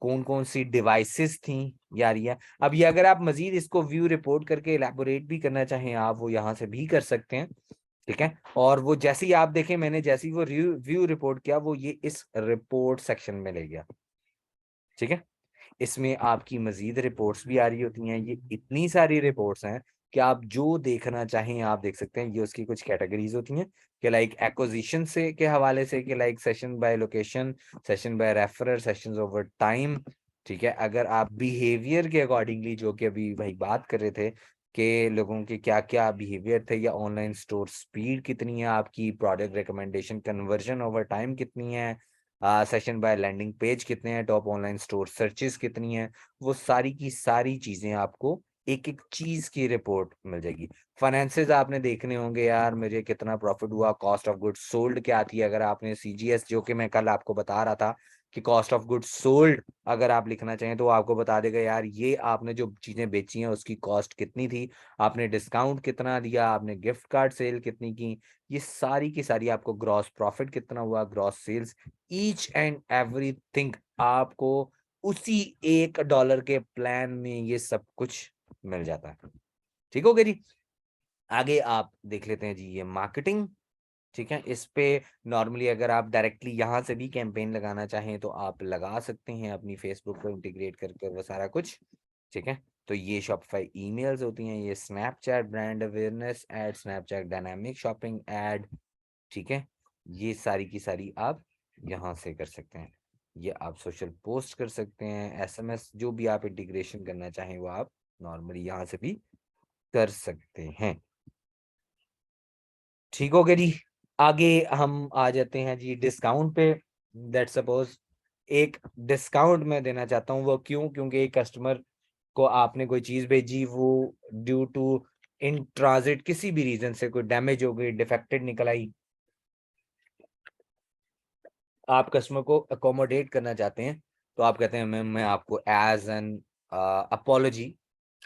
कौन कौन सी डिवाइसेस थी ये आ रही है। अब ये अगर आप मजीद इसको व्यू रिपोर्ट करके इलेबोरेट भी करना चाहें आप वो यहाँ से भी कर सकते हैं, ठीक है। और वो जैसे ही आप देखें मैंने जैसे ही वो व्यू रिपोर्ट किया वो ये इस रिपोर्ट सेक्शन में ले गया, ठीक है। इसमें आपकी मजीद रिपोर्ट्स भी आ रही होती हैं। ये इतनी सारी रिपोर्ट्स हैं कि आप जो देखना चाहें आप देख सकते हैं। ये उसकी कुछ कैटेगरीज होती हैं कि लाइक एक्विजिशन से के हवाले से कि like session by location, session by referrer, sessions over time, ठीक है। अगर आप बिहेवियर के अकॉर्डिंगली जो कि अभी भाई बात कर रहे थे कि लोगों के क्या क्या बिहेवियर थे, या ऑनलाइन स्टोर स्पीड कितनी है आपकी, product recommendation conversion over time कितनी है, सेशन बाय लैंडिंग पेज कितने हैं, टॉप ऑनलाइन स्टोर सर्चेस कितनी हैं, वो सारी की सारी चीजें आपको एक एक चीज की रिपोर्ट मिल जाएगी। फाइनेंसेस आपने देखने होंगे यार, मुझे कितना प्रॉफिट हुआ, कॉस्ट ऑफ गुड्स सोल्ड क्या आती है, अगर आपने सीजीएस जो कि मैं कल आपको बता रहा था कि कॉस्ट ऑफ गुड्स सोल्ड अगर आप लिखना चाहें तो वो आपको बता देगा यार ये आपने जो चीजें बेची हैं उसकी कॉस्ट कितनी थी, आपने डिस्काउंट कितना दिया, आपने गिफ्ट कार्ड सेल कितनी की, ये सारी की सारी आपको ग्रॉस प्रॉफिट कितना हुआ, gross sales, each and everything आपको उसी $1 के प्लान में ये सब कुछ मिल जाता है। ठीक हो गया जी। आगे आप देख लेते हैं जी ये मार्केटिंग, ठीक है। इस पे नॉर्मली अगर आप डायरेक्टली यहाँ से भी कैंपेन लगाना चाहें तो आप लगा सकते हैं अपनी फेसबुक को इंटीग्रेट करके वो सारा कुछ, ठीक है। तो ये शॉपिफाई ईमेल्स होती हैं, ये Snapchat brand awareness ad, Snapchat dynamic shopping ad, ठीक है। ये सारी की सारी आप यहाँ से कर सकते हैं। ये आप सोशल पोस्ट कर सकते हैं, एसएमएस जो भी आप इंटीग्रेशन करना चाहें वो आप नॉर्मली यहाँ से भी कर सकते हैं। ठीक हो गया जी। आगे हम आ जाते हैं जी डिस्काउंट पे। दैट सपोज एक डिस्काउंट मैं देना चाहता हूँ, वो क्यों, क्योंकि एक कस्टमर को आपने कोई चीज भेजी, वो ड्यू टू इन ट्रांजिट किसी भी रीजन से कोई डैमेज हो गई, डिफेक्टेड निकल आई, आप कस्टमर को अकोमोडेट करना चाहते हैं तो आप कहते हैं मैं आपको एज एन अपॉलॉजी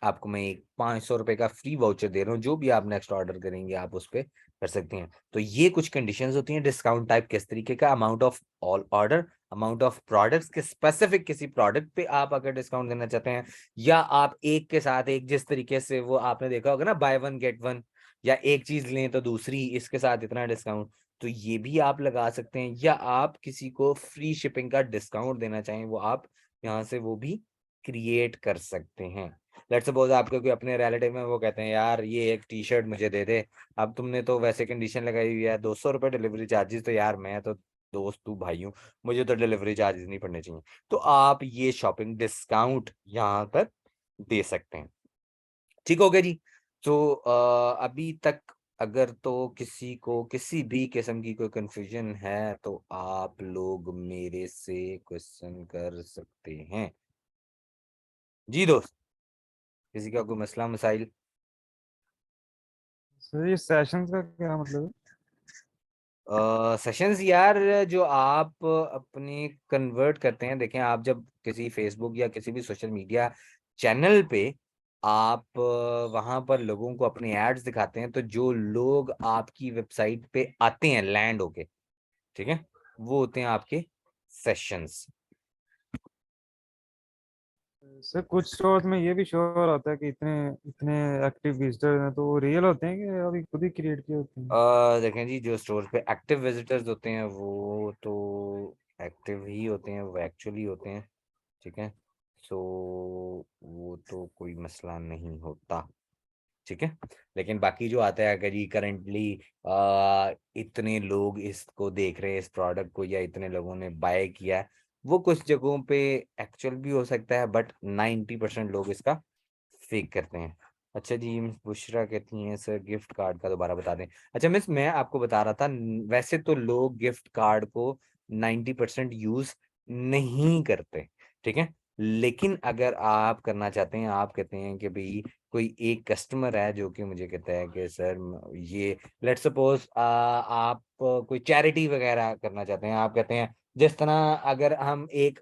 आपको मैं एक 500 रुपए का फ्री वाउचर दे रहा हूँ, जो भी आप नेक्स्ट ऑर्डर करेंगे आप उस पर कर सकते हैं। तो ये कुछ कंडीशंस होती हैं। डिस्काउंट टाइप किस तरीके का, amount of all order, amount of products के स्पेसिफिक किसी प्रोडक्ट पे आप अगर डिस्काउंट देना चाहते हैं, या आप एक के साथ एक, जिस तरीके से वो आपने देखा होगा ना बाय वन गेट वन, या एक चीज लें तो दूसरी इसके साथ इतना डिस्काउंट, तो ये भी आप लगा सकते हैं। या आप किसी को फ्री शिपिंग का डिस्काउंट देना चाहें वो आप यहाँ से वो भी क्रिएट कर सकते हैं। लेट्स सपोज आपके कोई अपने रिलेटिव में वो कहते हैं यार ये एक टी शर्ट मुझे दे दे, अब तुमने तो वैसे कंडीशन लगाई हुई है 200 रुपये डिलीवरी चार्जेस, तो यार मैं तो दोस्त तू भाई हूँ, मुझे तो डिलीवरी चार्जेस नहीं पड़ने चाहिए, तो आप ये शॉपिंग डिस्काउंट यहाँ पर दे सकते हैं। ठीक हो गया जी। तो अभी तक अगर तो किसी को किसी भी किस्म की कोई कंफ्यूजन है तो आप लोग मेरे से क्वेश्चन कर सकते हैं जी दोस्त। किसी का कोई मसला मसाइल? सर ये सेशंस का क्या मतलब है? सेशंस यार जो आप अपने कन्वर्ट करते हैं, देखें आप जब किसी फेसबुक या किसी भी सोशल मीडिया चैनल पे आप वहां पर लोगों को अपने एड्स दिखाते हैं, तो जो लोग आपकी वेबसाइट पे आते हैं लैंड होके, ठीक है, वो होते हैं आपके सेशंस। सर कुछ स्टोर्स में ये भी शो हो रहा है कि इतने इतने एक्टिव विजिटर्स हैं, तो वो रियल होते हैं कि अभी खुद ही क्रिएट किए होते हैं? देखें जी जो स्टोर पे एक्टिव विजिटर्स होते हैं वो तो एक्टिव ही होते हैं, वो एक्चुअली होते हैं, ठीक है। सो वो तो कोई मसला नहीं होता, ठीक है। लेकिन बाकी जो आता है अगर ये करेंटली इतने लोग इसको देख रहे हैं इस प्रोडक्ट को, या इतने लोगों ने बाय किया है, वो कुछ जगहों पे एक्चुअल भी हो सकता है, बट 90% लोग इसका फेक करते हैं। अच्छा जी मिस बुशरा कहती हैं सर गिफ्ट कार्ड का दोबारा बता दें। अच्छा मिस मैं आपको बता रहा था वैसे तो लोग गिफ्ट कार्ड को 90% यूज नहीं करते, ठीक है। लेकिन अगर आप करना चाहते हैं, आप कहते हैं कि भाई कोई एक कस्टमर है जो कि मुझे कहता है कि सर ये लेट्स सपोज आप कोई चैरिटी वगैरह करना चाहते हैं, आप कहते हैं जिस तरह अगर हम एक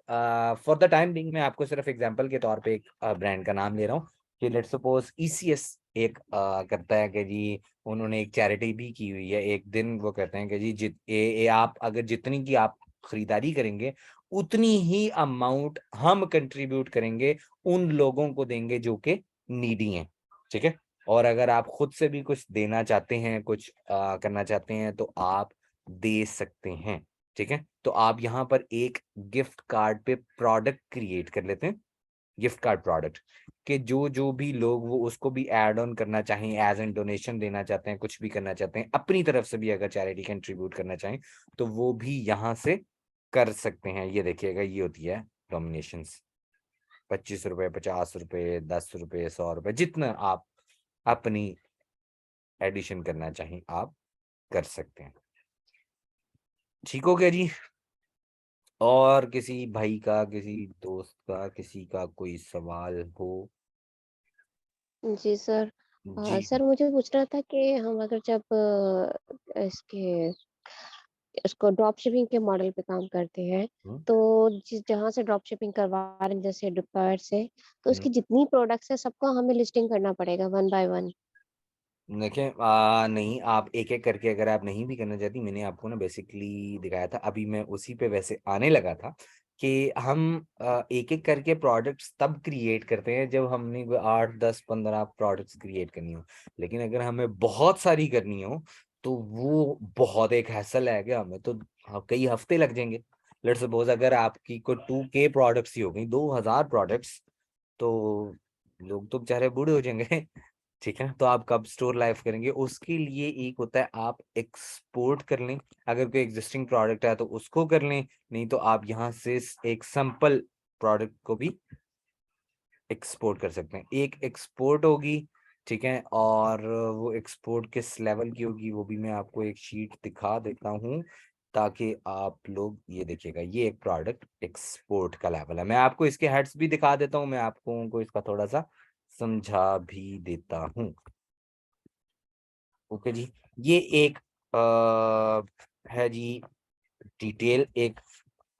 फॉर द टाइम बिंग मैं आपको सिर्फ एग्जांपल के तौर पे एक ब्रांड का नाम ले रहा हूँ कि लेट्स सपोज ईसीएस एक करता है कि जी उन्होंने एक चैरिटी भी की हुई है। एक दिन वो कहते हैं कि जी आप अगर जितनी की आप खरीदारी करेंगे उतनी ही अमाउंट हम कंट्रीब्यूट करेंगे, उन लोगों को देंगे जो कि नीडी हैं, ठीक है। और अगर आप खुद से भी कुछ देना चाहते हैं, कुछ करना चाहते हैं, तो आप दे सकते हैं, ठीक है। तो आप यहाँ पर एक गिफ्ट कार्ड पे प्रोडक्ट क्रिएट कर लेते हैं, गिफ्ट कार्ड प्रोडक्ट के जो जो भी लोग वो उसको भी ऐड ऑन करना चाहें, एज एन डोनेशन देना चाहते हैं, कुछ भी करना चाहते हैं अपनी तरफ से भी, अगर चैरिटी कंट्रीब्यूट करना चाहें तो वो भी यहाँ से कर सकते हैं। ये देखिएगा, ये होती है डोमिनेशंस, 25 रुपए, 50 रुपए, 10 रुपए, 100 रुपए, जितना आप अपनी एडिशन करना चाहें आप कर सकते हैं। ठीक हो गया जी। और किसी भाई का, किसी दोस्त का, किसी का कोई सवाल हो? जी सर। जी। सर मुझे पूछना था कि हम अगर जब इसके इसको ड्रॉप शिपिंग के मॉडल पे काम करते हैं, हम्म, तो जिस जहाँ से ड्रॉप शिपिंग करवा रहे हैं जैसे फ्लिपकार्ट से, तो हम्म। उसकी जितनी प्रोडक्ट्स है सबको हमें लिस्टिंग करना पड़ेगा 1 बाय 1? देखें, नहीं, आप एक एक करके, अगर आप नहीं भी करना चाहती, मैंने आपको ना बेसिकली दिखाया था, अभी मैं उसी पे वैसे आने लगा था कि हम एक एक करके प्रोडक्ट्स तब क्रिएट करते हैं जब हमने 8, 10, 15 प्रोडक्ट्स क्रिएट करनी हो। लेकिन अगर हमें बहुत सारी करनी हो तो वो बहुत एक हैसल है, क्या हमें तो कई हफ्ते लग जाएंगे। लेट्स सपोज अगर आपकी को 2K प्रोडक्ट्स ही हो गई, 2000 प्रोडक्ट्स, तो लोग तो बेचारे बूढ़े हो जाएंगे। ठीक है, तो आप कब स्टोर लाइव करेंगे? उसके लिए एक होता है, आप एक्सपोर्ट कर लें, अगर कोई एग्जिस्टिंग प्रोडक्ट है तो उसको कर लें, नहीं तो आप यहाँ से एक सैंपल प्रोडक्ट को भी एक्सपोर्ट कर सकते हैं। एक एक्सपोर्ट होगी, ठीक है, और वो एक्सपोर्ट किस लेवल की होगी वो भी मैं आपको एक शीट दिखा देता हूँ, ताकि आप लोग ये देखिएगा, ये एक प्रोडक्ट एक्सपोर्ट का लेवल है। मैं आपको इसके हेड्स भी दिखा देता हूँ, मैं आपको इसका थोड़ा सा समझा भी देता हूँ। ओके जी, ये एक है जी डिटेल एक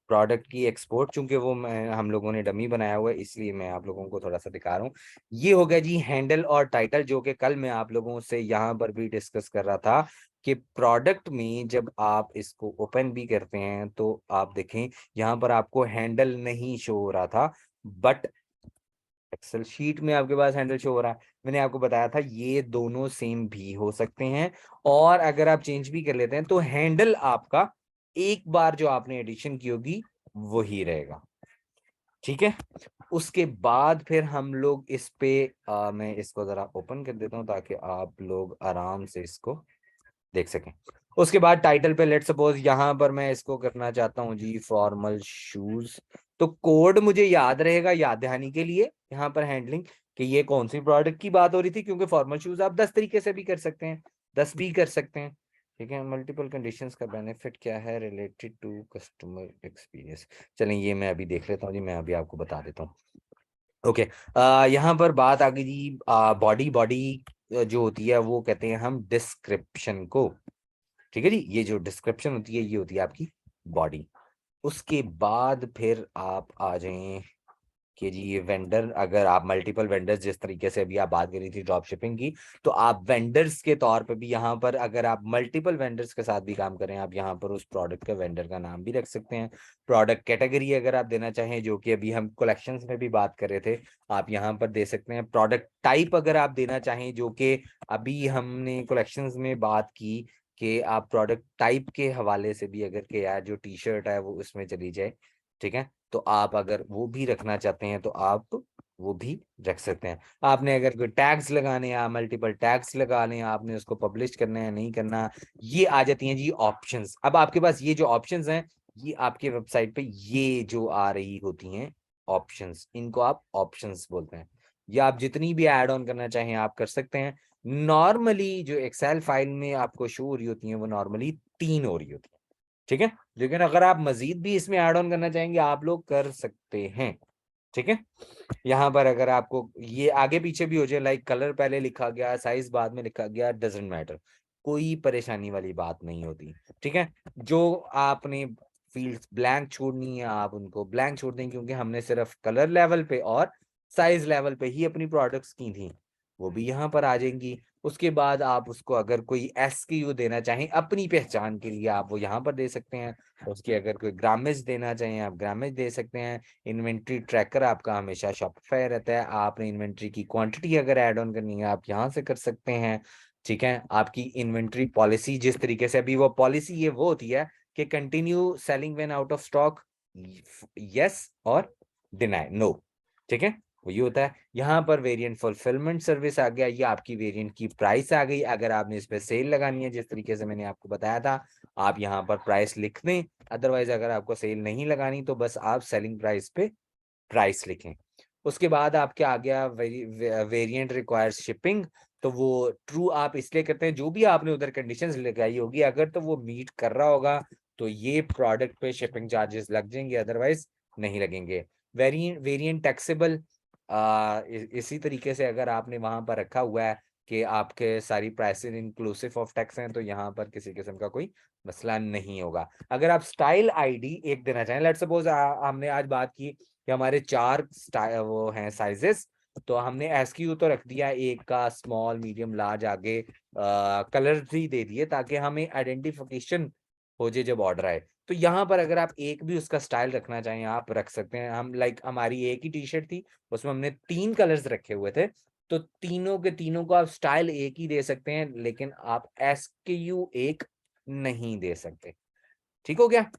प्रोडक्ट की एक्सपोर्ट, चूंकि वो हम लोगों ने डमी बनाया हुआ है इसलिए मैं आप लोगों को थोड़ा सा दिखा रहा हूँ। ये हो गया जी हैंडल और टाइटल, जो कि कल मैं आप लोगों से यहाँ पर भी डिस्कस कर रहा था कि प्रोडक्ट में जब आप इसको ओपन भी करते हैं तो आप देखें यहाँ पर आपको हैंडल नहीं शो हो रहा था, बट एक्सेल शीट में आपके पास हैंडल शो हो रहा है। मैंने आपको बताया था ये दोनों सेम भी हो सकते हैं, और अगर आप चेंज भी कर लेते हैं तो हैंडल आपका एक बार जो आपने एडिशन की होगी वही रहेगा, ठीक है। उसके बाद फिर हम लोग इस पे मैं इसको जरा ओपन कर देता हूं ताकि आप लोग आराम से इसको देख सकें। उसके बाद टाइटल पे लेट सपोज यहाँ पर मैं इसको करना चाहता हूँ जी फॉर्मल शूज, तो कोड मुझे याद रहेगा, याद दहानी के लिए यहाँ पर हैंडलिंग कि ये कौन सी प्रोडक्ट की बात हो रही थी, क्योंकि फॉर्मल शूज आप 10 तरीके से भी कर सकते हैं, 10 भी कर सकते हैं, ठीक है। मल्टीपल कंडीशंस का बेनिफिट क्या है रिलेटेड टू कस्टमर एक्सपीरियंस, चलें ये मैं अभी देख लेता हूँ जी, मैं अभी आपको बता देता हूँ। ओके, यहाँ पर बात आ गई जी बॉडी, बॉडी जो होती है वो कहते हैं हम डिस्क्रिप्शन को, ठीक है जी। ये जो डिस्क्रिप्शन होती है ये होती है आपकी बॉडी। उसके बाद फिर आप आ जाएं कि जी ये वेंडर, अगर आप मल्टीपल वेंडर्स, जिस तरीके से अभी आप बात कर रही थी ड्रॉप शिपिंग की, तो आप वेंडर्स के तौर पे भी यहाँ पर अगर आप मल्टीपल वेंडर्स के साथ भी काम करें, आप यहाँ पर उस प्रोडक्ट का वेंडर का नाम भी रख सकते हैं। प्रोडक्ट कैटेगरी अगर आप देना चाहें, जो कि अभी हम कलेक्शंस में भी बात कर रहे थे, आप यहाँ पर दे सकते हैं। प्रोडक्ट टाइप अगर आप देना चाहें, जो कि अभी हमने कलेक्शंस में बात की कि आप प्रोडक्ट टाइप के हवाले से भी अगर के यार जो टी शर्ट है वो उसमें चली जाए, ठीक है, तो आप अगर वो भी रखना चाहते हैं तो आप वो भी रख सकते हैं। आपने अगर कोई टैग्स लगाने हैं, मल्टीपल टैग्स लगाने हैं, आपने उसको पब्लिश करना है नहीं करना, ये आ जाती हैं जी ऑप्शंस। अब आपके पास ये जो ऑप्शंस हैं, ये आपके वेबसाइट पे ये जो आ रही होती हैं ऑप्शंस, इनको आप ऑप्शंस बोलते हैं। या आप जितनी भी ऐड ऑन करना चाहें आप कर सकते हैं। नॉर्मली जो एक्सेल फाइल में आपको शो हो रही होती हैं वो नॉर्मली 3 हो रही होती है, ठीक है। लेकिन अगर आप मजीद भी इसमें ऐड ऑन करना चाहेंगे आप लोग कर सकते हैं, ठीक है। यहाँ पर अगर आपको ये आगे पीछे भी हो जाए, लाइक कलर पहले लिखा गया, साइज बाद में लिखा गया, डजेंट मैटर, कोई परेशानी वाली बात नहीं होती, ठीक है। जो आपने फील्ड्स ब्लैंक छोड़नी है आप उनको ब्लैंक छोड़ दें, क्योंकि हमने सिर्फ कलर लेवल पे और साइज लेवल पे ही अपनी प्रोडक्ट्स की थी, वो भी यहाँ पर आ जाएंगी। उसके बाद आप उसको अगर कोई SKU देना चाहें अपनी पहचान के लिए, आप वो यहाँ पर दे सकते हैं। उसकी अगर कोई ग्रामेज देना चाहें, आप ग्रामेज दे सकते हैं। इन्वेंट्री ट्रैकर आपका हमेशा शॉपिफाई रहता है, आपने इन्वेंट्री की क्वांटिटी अगर ऐड ऑन करनी है आप यहाँ से कर सकते हैं। ठीक है, आपकी इन्वेंट्री पॉलिसी जिस तरीके से, अभी वो पॉलिसी ये वो होती है कि continue selling when out of stock, yes और डिनाई नो। ठीक है, वो ये होता है। यहाँ पर वेरिएंट फुलफिलमेंट सर्विस आ गया, ये आपकी वेरिएंट की प्राइस आ गई। अगर आपने इस पे सेल लगानी है जिस तरीके से मैंने आपको बताया था, आप यहाँ पर प्राइस लिख दें। अदरवाइज अगर आपको सेल नहीं लगानी तो बस आप सेलिंग प्राइस पे प्राइस लिखें। उसके बाद आपके आ गया वेरिएंट रिक्वायर्स शिपिंग, तो वो ट्रू आप इसलिए करते हैं जो भी आपने उधर कंडीशंस लगाई होगी, अगर तो वो मीट कर रहा होगा तो ये प्रोडक्ट पे शिपिंग चार्जेस लग जाएंगे, अदरवाइज नहीं लगेंगे। वेरिएंट टैक्सेबल, इसी तरीके से अगर आपने वहां पर रखा हुआ है कि आपके सारी प्राइसेस इंक्लूसिव ऑफ टैक्स हैं, तो यहाँ पर किसी किस्म का कोई मसला नहीं होगा। अगर आप स्टाइल आईडी एक देना चाहें, लेट्स सपोज हमने आज बात की कि हमारे 4 वो हैं साइजेस, तो हमने SKU तो रख दिया एक का, स्मॉल मीडियम लार्ज, आगे कलर भी दे दिए ताकि हमें आइडेंटिफिकेशन हो जाए जब ऑर्डर आए। तो यहाँ पर अगर आप एक भी उसका स्टाइल रखना चाहें आप रख सकते हैं। हम हमारी एक ही टी-शर्ट थी, उसमें हमने 3 कलर्स रखे हुए थे, तो तीनों के तीनों को आप स्टाइल एक ही दे सकते हैं, लेकिन आप SKU एक नहीं दे सकते। ठीक हो गया?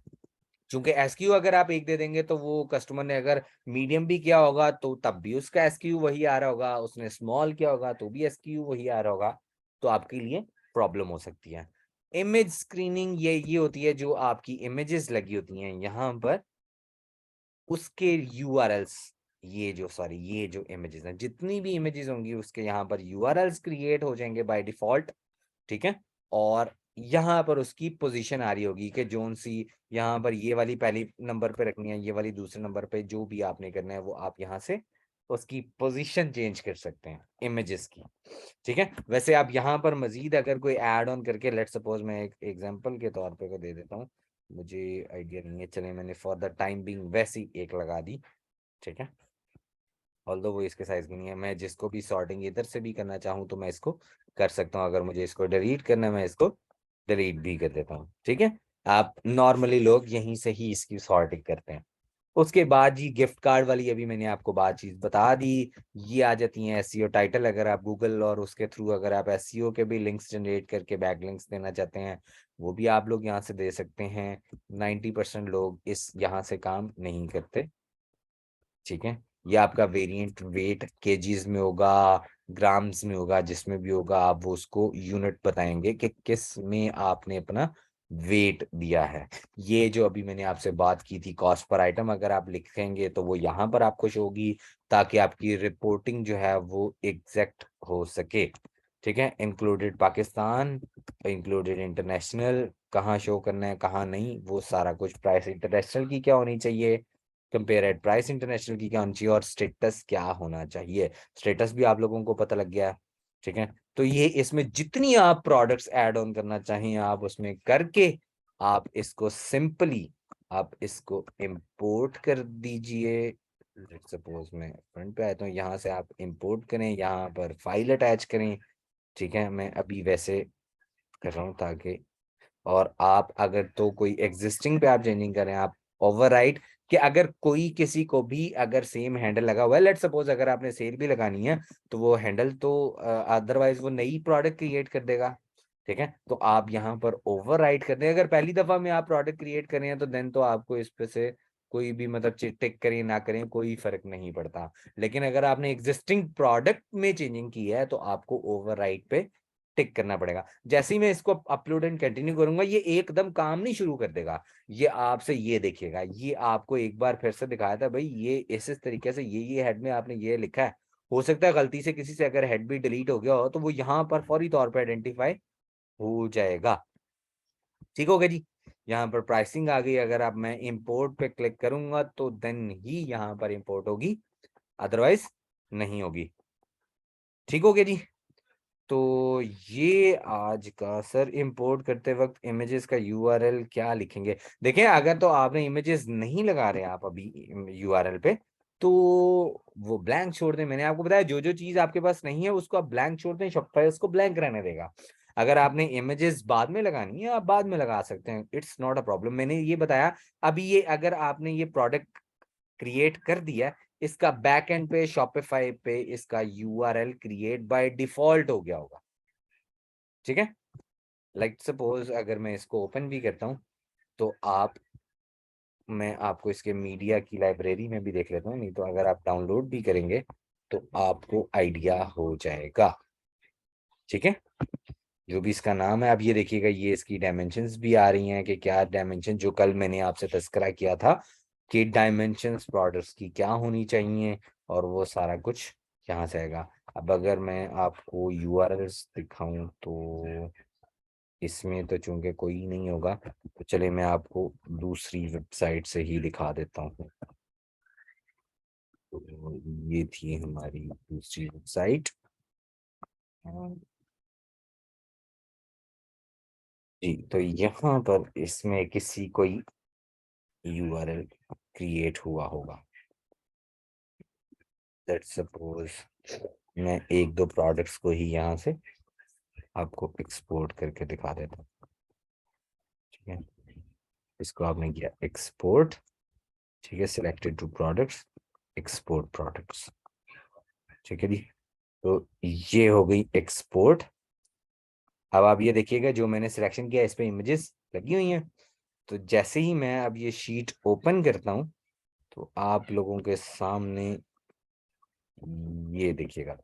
चूंकि SKU अगर आप एक दे देंगे तो वो कस्टमर ने अगर मीडियम भी किया होगा तो तब भी उसका SKU वही आ रहा होगा, उसने स्मॉल किया होगा तो भी SKU वही आ रहा होगा, तो आपके लिए प्रॉब्लम हो सकती है। इमेज स्क्रीनिंग ये होती है, जो आपकी इमेजेस लगी होती हैं यहाँ पर, उसके URLs, ये जो इमेजेस हैं, जितनी भी इमेजेस होंगी उसके यहाँ पर URLs क्रिएट हो जाएंगे बाय डिफॉल्ट। ठीक है, और यहाँ पर उसकी पोजीशन आ रही होगी कि जोन सी यहाँ पर ये वाली पहली नंबर पे रखनी है, ये वाली दूसरे नंबर पे, जो भी आपने करना है वो आप यहाँ से उसकी पोजीशन चेंज कर सकते हैं इमेजेस की। ठीक है, वैसे आप यहाँ पर मजीद अगर कोई ऐड ऑन करके, लेट सपोज मैं एक एग्जांपल के तौर पे को दे देता हूँ, मुझे आइडिया नहीं है, चले मैंने फॉर द टाइम बिंग वैसी एक लगा दी। ठीक है, ऑल्दो वो इसके साइज की नहीं है, मैं जिसको भी सॉर्टिंग इधर से भी करना चाहूँ तो मैं इसको कर सकता हूँ, अगर मुझे इसको डिलीट करना है मैं इसको डिलीट भी कर देता हूँ। ठीक है, आप नॉर्मली लोग यहीं से ही इसकी सॉर्टिंग करते हैं। उसके बाद जी गिफ्ट कार्ड वाली अभी मैंने आपको बात चीज बता दी, ये आ जाती है SEO टाइटल। अगर आप गूगल और उसके थ्रू अगर आप SEO के भी लिंक्स जनरेट करके बैक लिंक्स देना चाहते हैं, वो भी आप लोग यहाँ से दे सकते हैं। 90% लोग इस यहाँ से काम नहीं करते। ठीक है, ये आपका वेरिएंट वेट केजीज में होगा, ग्राम्स में होगा, जिसमें भी होगा आप वो उसको यूनिट बताएंगे कि किस में आपने अपना वेट दिया है। ये जो अभी मैंने आपसे बात की थी कॉस्ट पर आइटम, अगर आप लिखेंगे तो वो यहाँ पर आपको शो होगी, ताकि आपकी रिपोर्टिंग जो है वो एग्जैक्ट हो सके। ठीक है, इंक्लूडेड पाकिस्तान, इंक्लूडेड इंटरनेशनल, कहाँ शो करना है कहाँ नहीं, वो सारा कुछ। प्राइस इंटरनेशनल की क्या होनी चाहिए, कंपेयर एट प्राइस इंटरनेशनल की क्या होनी चाहिए, और स्टेटस क्या होना चाहिए। स्टेटस भी आप लोगों को पता लग गया है। ठीक है, तो ये इसमें जितनी आप प्रोडक्ट्स ऐड ऑन करना चाहिए आप उसमें करके आप इसको सिंपली आप इसको इंपोर्ट कर दीजिए। लेट्स सपोज मैं फ्रंट पे आता हूँ, यहाँ से आप इंपोर्ट करें, यहाँ पर फाइल अटैच करें। ठीक है, मैं अभी वैसे कर रहा हूँ ताकि, और आप अगर तो कोई एग्जिस्टिंग पे आप चेंजिंग करें, आप ओवरराइट कि अगर कोई किसी को भी अगर सेम हैंडल लगा हुआ है, लेट सपोज अगर आपने सेल भी लगानी है तो वो हैंडल तो अदरवाइज वो नई प्रोडक्ट क्रिएट कर देगा। ठीक है, तो आप यहाँ पर ओवरराइट कर दें। अगर पहली दफा में आप प्रोडक्ट क्रिएट कर रहे हैं तो देन तो आपको इस पे से कोई भी मतलब टिक करें ना करें कोई फर्क नहीं पड़ता। लेकिन अगर आपने एग्जिस्टिंग प्रोडक्ट में चेंजिंग की है तो आपको ओवरराइट पे टिक करना पड़ेगा। जैसे ही मैं इसको अपलोड एंड कंटिन्यू करूंगा ये एकदम काम नहीं शुरू कर देगा, ये आपसे ये देखिएगा, ये आपको एक बार फिर से दिखाया था भाई, ये इस तरीके से ये हेड में आपने ये लिखा है। हो सकता है गलती से किसी से अगर हेड भी डिलीट हो गया हो तो वो यहाँ पर फौरी तौर पर आइडेंटिफाई हो जाएगा। ठीक हो गया जी, यहाँ पर प्राइसिंग आ गई। अगर आप मैं इंपोर्ट पे क्लिक करूंगा तो देन ही यहाँ पर इंपोर्ट होगी, अदरवाइज नहीं होगी। ठीक हो गया जी, तो ये आज का सर इंपोर्ट करते वक्त इमेजेस का URL क्या लिखेंगे। देखें, अगर तो आपने इमेजेस नहीं लगा रहे आप अभी URL पे, तो वो ब्लैंक छोड़ दें। मैंने आपको बताया जो जो चीज आपके पास नहीं है उसको आप ब्लैंक छोड़ दें, शॉपिफाई उसको ब्लैंक रहने देगा। अगर आपने इमेजेस बाद में लगानी है आप बाद में लगा सकते हैं, इट्स नॉट अ प्रॉब्लम। मैंने ये बताया अभी ये अगर आपने ये प्रोडक्ट क्रिएट कर दिया, इसका बैक एंड पे शॉपिफाई पे इसका यूआरएल क्रिएट बाय डिफॉल्ट हो गया होगा, ठीक है। लाइक सपोज अगर मैं इसको ओपन भी करता हूं तो मैं आपको इसके मीडिया की लाइब्रेरी में भी देख लेता हूँ, नहीं तो अगर आप डाउनलोड भी करेंगे तो आपको आइडिया हो जाएगा, ठीक है। जो भी इसका नाम है, आप ये देखिएगा ये इसकी डायमेंशंस भी आ रही हैं कि क्या डायमेंशन, जो कल मैंने आपसे तस्करा किया था कि डायमेंशंस प्रोडक्ट्स की क्या होनी चाहिए, और वो सारा कुछ यहाँ से आएगा। अब अगर मैं आपको यूआरएल्स दिखाऊं तो इसमें तो चूंकि कोई नहीं होगा, तो चलिए मैं आपको दूसरी वेबसाइट से ही दिखा देता हूँ। तो ये थी हमारी दूसरी वेबसाइट जी। तो यहाँ पर इसमें किसी कोई यूआरएल क्रिएट हुआ होगा। लेट्स सपोज मैं एक दो प्रोडक्ट्स को ही यहाँ से आपको एक्सपोर्ट करके दिखा देता हूँ, ठीक है। इसको आपने किया एक्सपोर्ट, ठीक है, selected two products, export products, ठीक है जी। तो ये हो गई एक्सपोर्ट। अब आप ये देखिएगा जो मैंने सिलेक्शन किया इस पे इमेजेस लगी हुई हैं। तो जैसे ही मैं अब ये शीट ओपन करता हूँ तो आप लोगों के सामने ये देखिएगा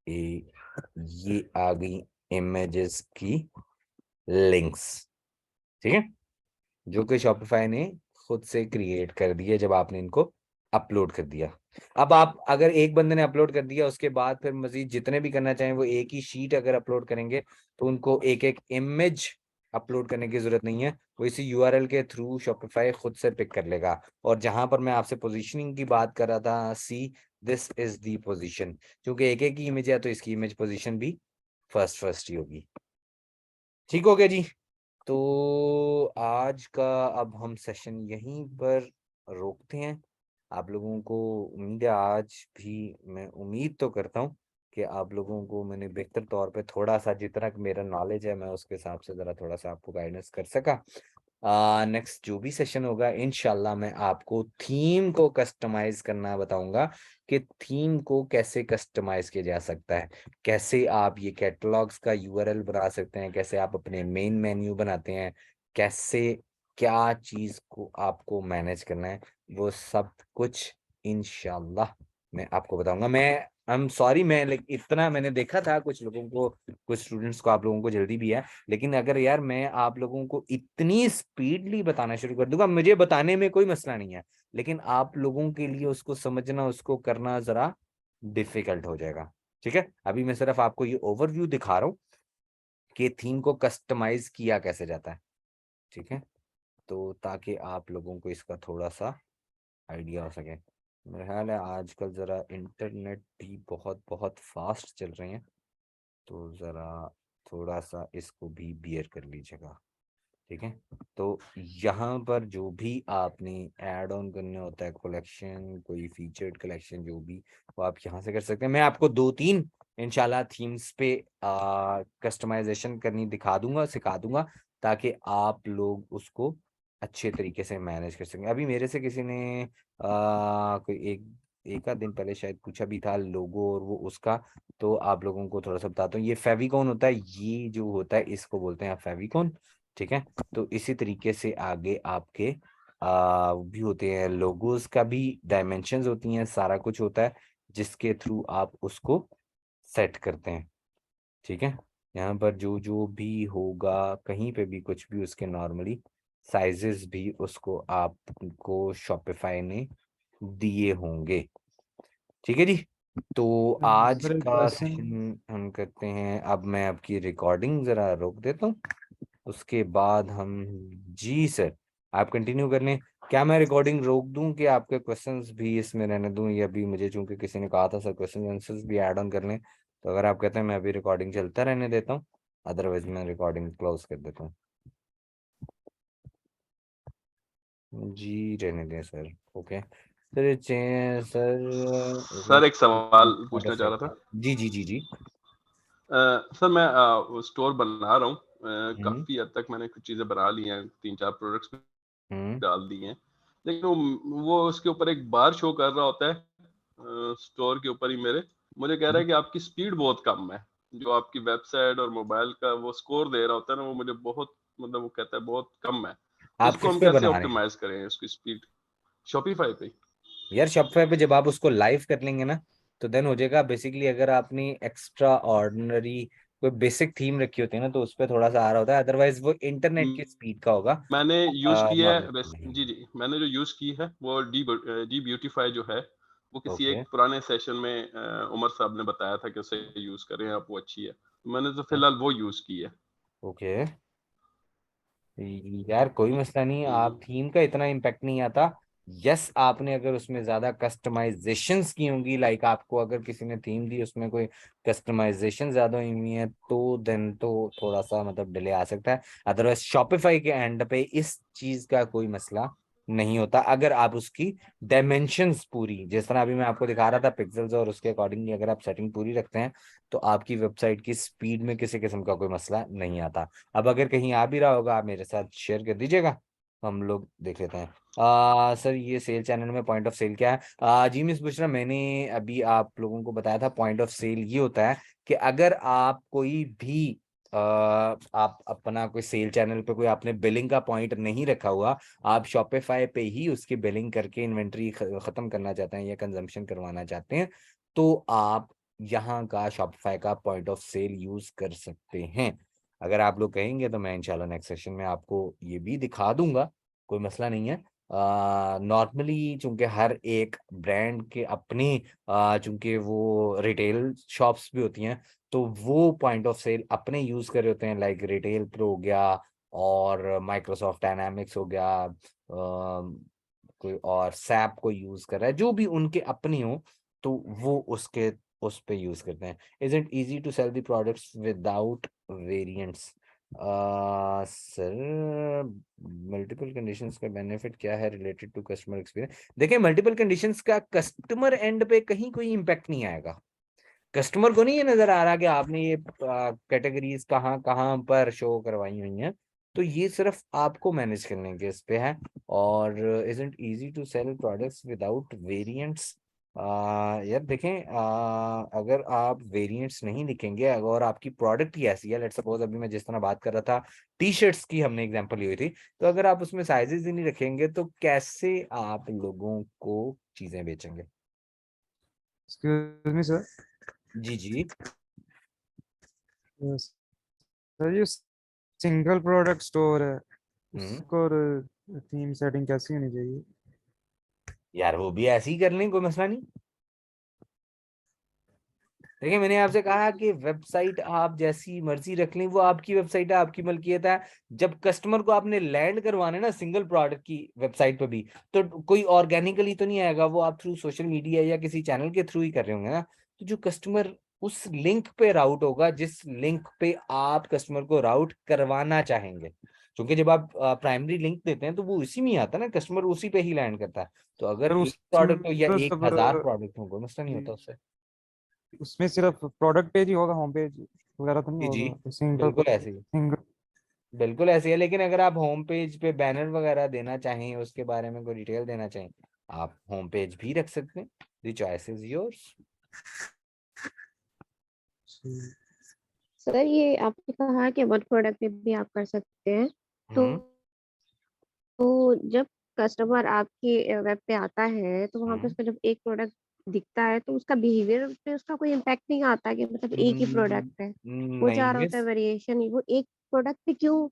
ये आ गई इमेजेस की लिंक्स, ठीक है, जो कि शॉपिफाई ने खुद से क्रिएट कर दिया जब आपने इनको अपलोड कर दिया। अब आप अगर एक बंदे ने अपलोड कर दिया उसके बाद फिर मजीद जितने भी करना चाहें वो एक ही शीट अगर अपलोड करेंगे तो उनको एक एक इमेज अपलोड करने की जरूरत नहीं है, वो इसी यूआरएल के थ्रू शॉपिफाई खुद से पिक कर लेगा। और जहां पर मैं आपसे पोजीशनिंग की बात कर रहा था, see this is the position, क्योंकि एक एक ही इमेज है तो इसकी इमेज पोजीशन भी फर्स्ट ही होगी। ठीक हो गया जी। तो आज का अब हम सेशन यहीं पर रोकते हैं। आप लोगों को उम्मीद है आज भी, मैं उम्मीद तो करता हूँ कि आप लोगों को मैंने बेहतर तौर पे थोड़ा सा जितना कि मेरा नॉलेज है मैं उसके हिसाब से ज़रा थोड़ा सा आपको गाइडेंस कर सका। नेक्स्ट जो भी सेशन होगा इंशाल्लाह मैं आपको थीम को कस्टमाइज करना बताऊंगा कि थीम को कैसे कस्टमाइज किया जा सकता है, कैसे आप ये कैटलॉग्स का यूआरएल बना सकते हैं, कैसे आप अपने मेन मेन्यू बनाते हैं, कैसे क्या चीज को आपको मैनेज करना है, वो सब कुछ इंशाल्लाह मैं आपको बताऊंगा। मैं आई एम सॉरी, मैं इतना मैंने देखा था कुछ लोगों को, कुछ स्टूडेंट्स को, आप लोगों को जल्दी भी है, लेकिन अगर यार मैं आप लोगों को इतनी स्पीडली बताना शुरू कर दूंगा, मुझे बताने में कोई मसला नहीं है, लेकिन आप लोगों के लिए उसको समझना उसको करना जरा डिफिकल्ट हो जाएगा, ठीक है। अभी मैं सिर्फ आपको ये ओवरव्यू दिखा रहा हूँ कि थीम को कस्टमाइज किया कैसे जाता है, ठीक है, तो ताकि आप लोगों को इसका थोड़ा सा आइडिया हो सके। मेरा ख्याल है आजकल ज़रा इंटरनेट भी बहुत बहुत फास्ट चल रहे हैं, तो ज़रा थोड़ा सा इसको भी बियर कर लीजिएगा, ठीक है। तो यहाँ पर जो भी आपने ऐड ऑन करने होता है, कलेक्शन, कोई फीचर्ड कलेक्शन जो भी, वो आप यहाँ से कर सकते हैं। मैं आपको 2-3 इंशाल्लाह थीम्स पे कस्टमाइजेशन करनी दिखा दूंगा, सिखा दूंगा, ताकि आप लोग उसको अच्छे तरीके से मैनेज कर सकें। अभी मेरे से किसी ने कोई एक आध दिन पहले शायद पूछा भी था लोगो और वो उसका, तो आप लोगों को थोड़ा सा बताता हूँ। ये फेविकॉन होता है, ये जो होता है इसको बोलते हैं फेविकॉन, ठीक है। तो इसी तरीके से आगे आपके भी होते हैं, लोगोस का भी डायमेंशंस होती हैं, सारा कुछ होता है जिसके थ्रू आप उसको सेट करते हैं, ठीक है। यहाँ पर जो जो भी होगा कहीं पे भी कुछ भी उसके नॉर्मली साइजेस भी उसको आपको शॉपिफाई ने दिए होंगे, ठीक है जी। तो आज सर एक का क्वेश्चन। सेशन हम करते हैं, अब मैं आपकी रिकॉर्डिंग जरा रोक देता हूँ, उसके बाद हम, जी सर आप कंटिन्यू कर लें। क्या मैं रिकॉर्डिंग रोक दूं कि आपके क्वेश्चंस भी इसमें रहने दूं, या भी मुझे चूंकि किसी ने कहा था सर क्वेश्चन आंसर्स भी ऐड ऑन कर लें, तो अगर आप कहते हैं मैं अभी रिकॉर्डिंग चलता रहने देता हूँ, अदरवाइज मैं रिकॉर्डिंग क्लोज कर देता हूँ। जी रहने दें सर, ओके। सर एक सवाल पूछना चाह रहा था। जी जी जी जी। सर मैं स्टोर बना रहा हूँ, हम्म काफी हद तक मैंने कुछ चीजें बना ली हैं, 3-4 प्रोडक्ट्स हम्म डाल दिए हैं, लेकिन वो उसके ऊपर एक बार शो कर रहा होता है स्टोर के ऊपर ही मेरे, मुझे कह रहा है कि आपकी स्पीड बहुत कम है। जो आपकी वेबसाइट और मोबाइल का वो स्कोर दे रहा होता है ना, वो मुझे बहुत, मतलब वो कहता है बहुत कम है। आप इसको किस हम पे कैसे बना रहे हैं? ऑप्टिमाइज करें उसकी स्पीड? शॉपिफाई पे। यार शॉपिफाई पे जब आप उसको लाइव कर लेंगे ना, तो देन हो जाएगा। बेसिकली अगर आपने एक्स्ट्रा ऑर्डिनरी कोई बेसिक थीम रखी होती है ना, तो उस पर थोड़ा सा आ रहा होता है, अदरवाइज वो इंटरनेट की स्पीड का होगा। मैंने यूज किया है नॉर्मल। जी जी, मैंने जो यूज की है वो डी ब्यूटीफाई जो है, वो किसी ओके एक पुराने सेशन में उमर साहब ने बताया था कि उसे यूज करें आप, वो अच्छी है, तो मैंने तो फिलहाल वो यूज की है। ओके। यार कोई मसला नहीं, आप थीम का इतना इम्पैक्ट नहीं आता। यस, आपने अगर उसमें ज्यादा कस्टमाइजेशंस की होंगी, लाइक आपको अगर किसी ने थीम दी उसमें कोई कस्टमाइजेशन ज्यादा हुई है, तो देन तो थोड़ा सा मतलब डिले आ सकता है। अदरवाइज शॉपिफाई के एंड पे इस चीज का कोई मसला नहीं होता, अगर आप उसकी डायमेंशंस पूरी, जिस तरह अभी मैं आपको दिखा रहा था पिक्सेल्स, और उसके अकॉर्डिंगली अगर आप सेटिंग पूरी रखते हैं, तो आपकी वेबसाइट की स्पीड में किसी किस्म का कोई मसला नहीं आता। अब अगर कहीं आ भी रहा होगा, आप मेरे साथ शेयर कर दीजिएगा, हम लोग देख लेते हैं। सर ये सेल चैनल में पॉइंट ऑफ सेल क्या है? जी मिस बुशरा, मैंने अभी आप लोगों को बताया था, पॉइंट ऑफ सेल ये होता है कि अगर आप कोई भी आप अपना कोई सेल चैनल पे कोई आपने बिलिंग का पॉइंट नहीं रखा हुआ, आप शॉपिफाई पे ही उसकी बिलिंग करके इन्वेंट्री खत्म करना चाहते हैं या कंजम्पशन करवाना चाहते हैं, तो आप यहाँ का शॉपिफाई का पॉइंट ऑफ सेल यूज कर सकते हैं। अगर आप लोग कहेंगे तो मैं इंशाल्लाह नेक्स्ट सेशन में आपको ये भी दिखा दूंगा, कोई मसला नहीं है। नॉर्मली चूंकि हर एक ब्रांड के अपनी चूंकि वो रिटेल शॉप्स भी होती हैं, तो वो पॉइंट ऑफ सेल अपने यूज कर रहे होते हैं, लाइक रिटेल प्रो हो गया, और माइक्रोसॉफ्ट डायनामिक्स हो गया, कोई और सैप को यूज कर रहा है, जो भी उनके अपनी हो, तो वो उसके उस पे यूज करते हैं। Is it easy to sell the products without variants? Sir multiple conditions का बेनिफिट क्या है रिलेटेड टू कस्टमर एक्सपीरियंस? देखिए, मल्टीपल कंडीशंस का कस्टमर एंड पे कहीं कोई इम्पैक्ट नहीं आएगा। कस्टमर को नहीं ये नजर आ रहा कि आपने ये कैटेगरीज कहाँ कहाँ पर शो करवाई हुई हैं, तो ये सिर्फ आपको मैनेज करने के इस पे है। और isn't easy to sell products without variants? यार देखें, अगर आप वेरिएंट्स नहीं लिखेंगे, अगर आपकी प्रोडक्ट ही ऐसी है, लेट्स सपोज अभी मैं जिस तरह बात कर रहा था, टी शर्ट्स की हमने एग्जांपल ली हुई थी, तो अगर आप उसमें साइजेस ही नहीं रखेंगे, तो कैसे आप लोगों को चीजें बेचेंगे? Excuse me sir. जी जी। सर ये सिंगल प्रोडक्ट स्टोर है, हम्म उसको थीम सेटिंग कैसी होनी चाहिए? यार वो भी ऐसे ही कर लें, कोई मसला नहीं। देखिए, मैंने आपसे कहा कि वेबसाइट आप जैसी मर्जी रख लें, वो आपकी वेबसाइट है, आपकी मलकियत है। जब कस्टमर को आपने लैंड करवाना है ना सिंगल प्रोडक्ट की वेबसाइट पे भी, तो कोई ऑर्गेनिकली तो नहीं आएगा, वो आप थ्रू सोशल मीडिया या किसी चैनल के थ्रू ही कर रहे होंगे ना। तो जो कस्टमर उस लिंक पे राउट होगा, जिस लिंक पे आप कस्टमर को राउट करवाना चाहेंगे, क्योंकि जब आप प्राइमरी लिंक देते हैं तो वो उसी में ही आता है ना, कस्टमर उसी पे ही लैंड करता है। तो अगर सर एक प्रोडक्ट हो या उसमें एक सब हजार प्रोडक्ट हो, कोई मसला नहीं होता जी, उससे। उसमें सिर्फ प्रोडक्ट पेज ही होगा, होम पेज वगैरह तो नहीं जी जी, होगा? सिंगल बिल्कुल ऐसे ही, सिंगल। बिल्कुल ऐसे ही है। लेकिन अगर आप होम पेज पे बैनर वगैरह देना चाहें, उसके बारे में कोई डिटेल देना चाहें, आप होम पेज भी रख सकते हैं। The choice is yours. Sir ये आपने कहा कि वन प्रोडक्ट पे भी आप कर सकते हैं, तो हम्म जब कस्टमर आपके वेब पे आता है तो वहां पे हम्म उसका जब एक प्रोडक्ट दिखता है, तो उसका बिहेवियर पे उसका कोई इम्पैक्ट नहीं आता कि मतलब एक ही प्रोडक्ट है, वो नहीं चाह रहा होता है मिस, वेरिएशन, वो एक प्रोडक्ट पे क्यों?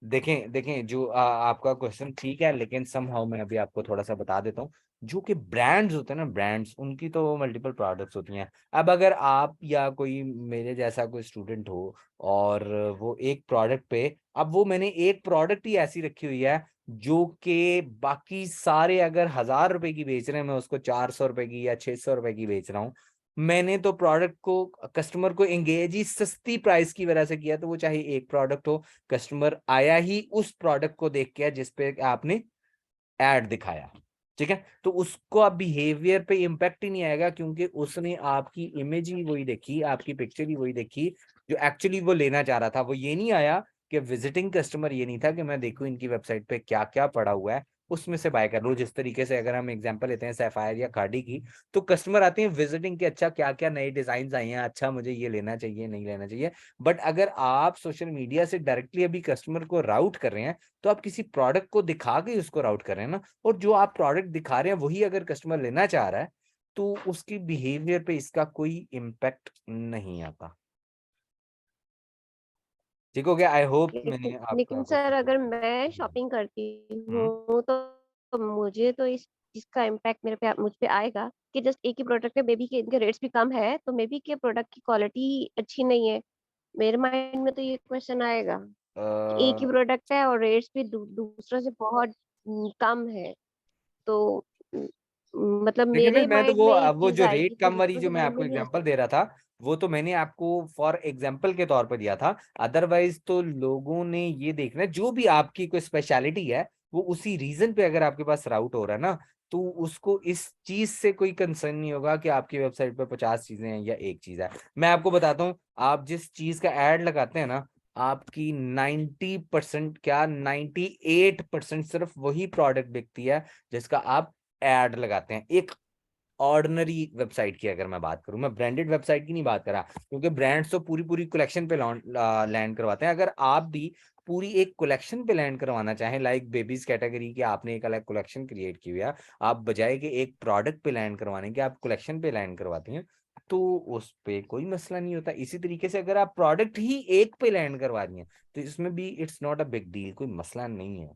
देखें देखें, जो आपका क्वेश्चन ठीक है, लेकिन समहाउ मैं अभी आपको थोड़ा सा बता देता हूँ। जो कि ब्रांड्स होते हैं ना, ब्रांड्स उनकी तो मल्टीपल प्रोडक्ट्स होती हैं। अब अगर आप या कोई मेरे जैसा कोई स्टूडेंट हो, और वो एक प्रोडक्ट पे, अब वो मैंने एक प्रोडक्ट ही ऐसी रखी हुई है जो कि बाकी सारे अगर 1,000 रुपए की बेच रहे हैं, मैं उसको 400 रुपए की या 600 रुपए की बेच रहा हूँ। मैंने तो प्रोडक्ट को, कस्टमर को एंगेज ही सस्ती प्राइस की वजह से किया, तो वो चाहे एक प्रोडक्ट हो, कस्टमर आया ही उस प्रोडक्ट को देख के जिस पे आपने ऐड दिखाया। ठीक है, तो उसको अब बिहेवियर पे इम्पैक्ट ही नहीं आएगा, क्योंकि उसने आपकी इमेज ही वही देखी, आपकी पिक्चर ही वही देखी जो एक्चुअली वो लेना चाह रहा था। वो ये नहीं आया कि विजिटिंग कस्टमर ये नहीं था कि मैं देखूं इनकी वेबसाइट पे क्या क्या पड़ा हुआ है उसमें से बाय कर लूं। जिस तरीके से अगर हम एग्जांपल लेते हैं सैफायर या खाड़ी की, तो कस्टमर आते हैं विजिटिंग के, अच्छा क्या क्या नए डिजाइन आए हैं, अच्छा मुझे ये लेना चाहिए नहीं लेना चाहिए। बट अगर आप सोशल मीडिया से डायरेक्टली अभी कस्टमर को राउट कर रहे हैं, तो आप किसी प्रोडक्ट को दिखा के उसको राउट कर रहे हैं ना, और जो आप प्रोडक्ट दिखा रहे हैं वही अगर कस्टमर लेना चाह रहा है, तो उसकी बिहेवियर पे इसका कोई इम्पैक्ट नहीं आता। ठीक हो गया? आई होप मैंने लेकिन आपका लेकिन सर क्वेश्चन अगर को मैं समझा। शॉपिंग करती हम्म हूँ तो मुझे तो इस इसका इम्पैक्ट मुझ पे आएगा कि जस्ट एक ही प्रोडक्ट है, मे बी के इनके रेट्स भी कम है, तो मे बी के प्रोडक्ट की क्वालिटी अच्छी नहीं है। मेरे माइंड में तो ये क्वेश्चन आएगा कि एक ही प्रोडक्ट है और रेट्स भी दूसरों से बहुत कम है। तो म, मतलब देखिए मिस, मेरे मैं तो माइंड में एक वो चीज जो आएगी रेट कि कम वाली दूसरों जो के मैं माइंड आपको में नहीं आ एग्जांपल दे सकती। रहा था, वो तो मैंने आपको फॉर एग्जांपल के तौर पर दिया था। अदरवाइज तो लोगों ने ये देखना है जो भी आपकी कोई स्पेशलिटी है, वो उसी रीजन पे अगर आपके पास राउट हो रहा है ना, तो उसको इस चीज से कोई कंसर्न नहीं होगा कि आपकी वेबसाइट पे 50 चीजें हैं या एक चीज है। मैं आपको बताता हूँ, आप जिस चीज का एड लगाते हैं ना, आपकी 90% क्या 98% सिर्फ वही प्रोडक्ट बिकती है जिसका आप एड लगाते हैं। एक ऑर्डिनरी वेबसाइट की अगर मैं बात करूं, मैं ब्रांडेड वेबसाइट की नहीं बात कर रहा, क्योंकि ब्रांड्स तो पूरी पूरी कलेक्शन पे लैंड करवाते हैं। अगर आप भी पूरी एक कलेक्शन पे लैंड करवाना चाहें, लाइक बेबीज कैटेगरी की आपने एक अलग कलेक्शन क्रिएट की हुई है, आप बजाय कि एक प्रोडक्ट पे लैंड करवाने के आप कलेक्शन पे लैंड करवाते हैं, तो उस पे कोई मसला नहीं होता। इसी तरीके से अगर आप प्रोडक्ट ही एक पे लैंड करवा रही हैं, तो इसमें भी it's not a big deal, कोई मसला नहीं है।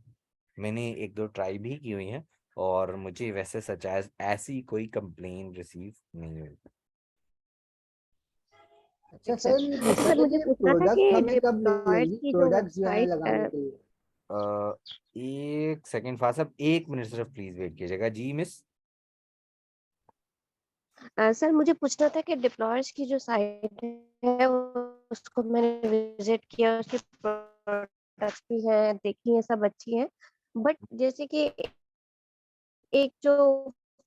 मैंने एक दो ट्राई भी की हुई है, और मुझे वैसे सच ऐसी कोई कंप्लेन रिसीव नहीं हुई। अच्छा सर सर, ये पूछना सर था मुझे कि पूछना था प्रोडक्ट कि हमें कब डिप्लॉयर्स मिलेंगी, की जो प्रोडक्ट जो है लगाने वेबसाइट, के लिए? एक सेकंड फास्ट, अब 1 मिनट सिर्फ प्लीज वेट कीजिएगा जी मिस। सर मुझे पूछना था कि डिप्लॉयर्स की जो साइट है उसको मैंने विजिट किया, उसके प्रोडक्ट्स भी हैं, देखी है, सब अच्छी हैं। बट जैसे कि एक जो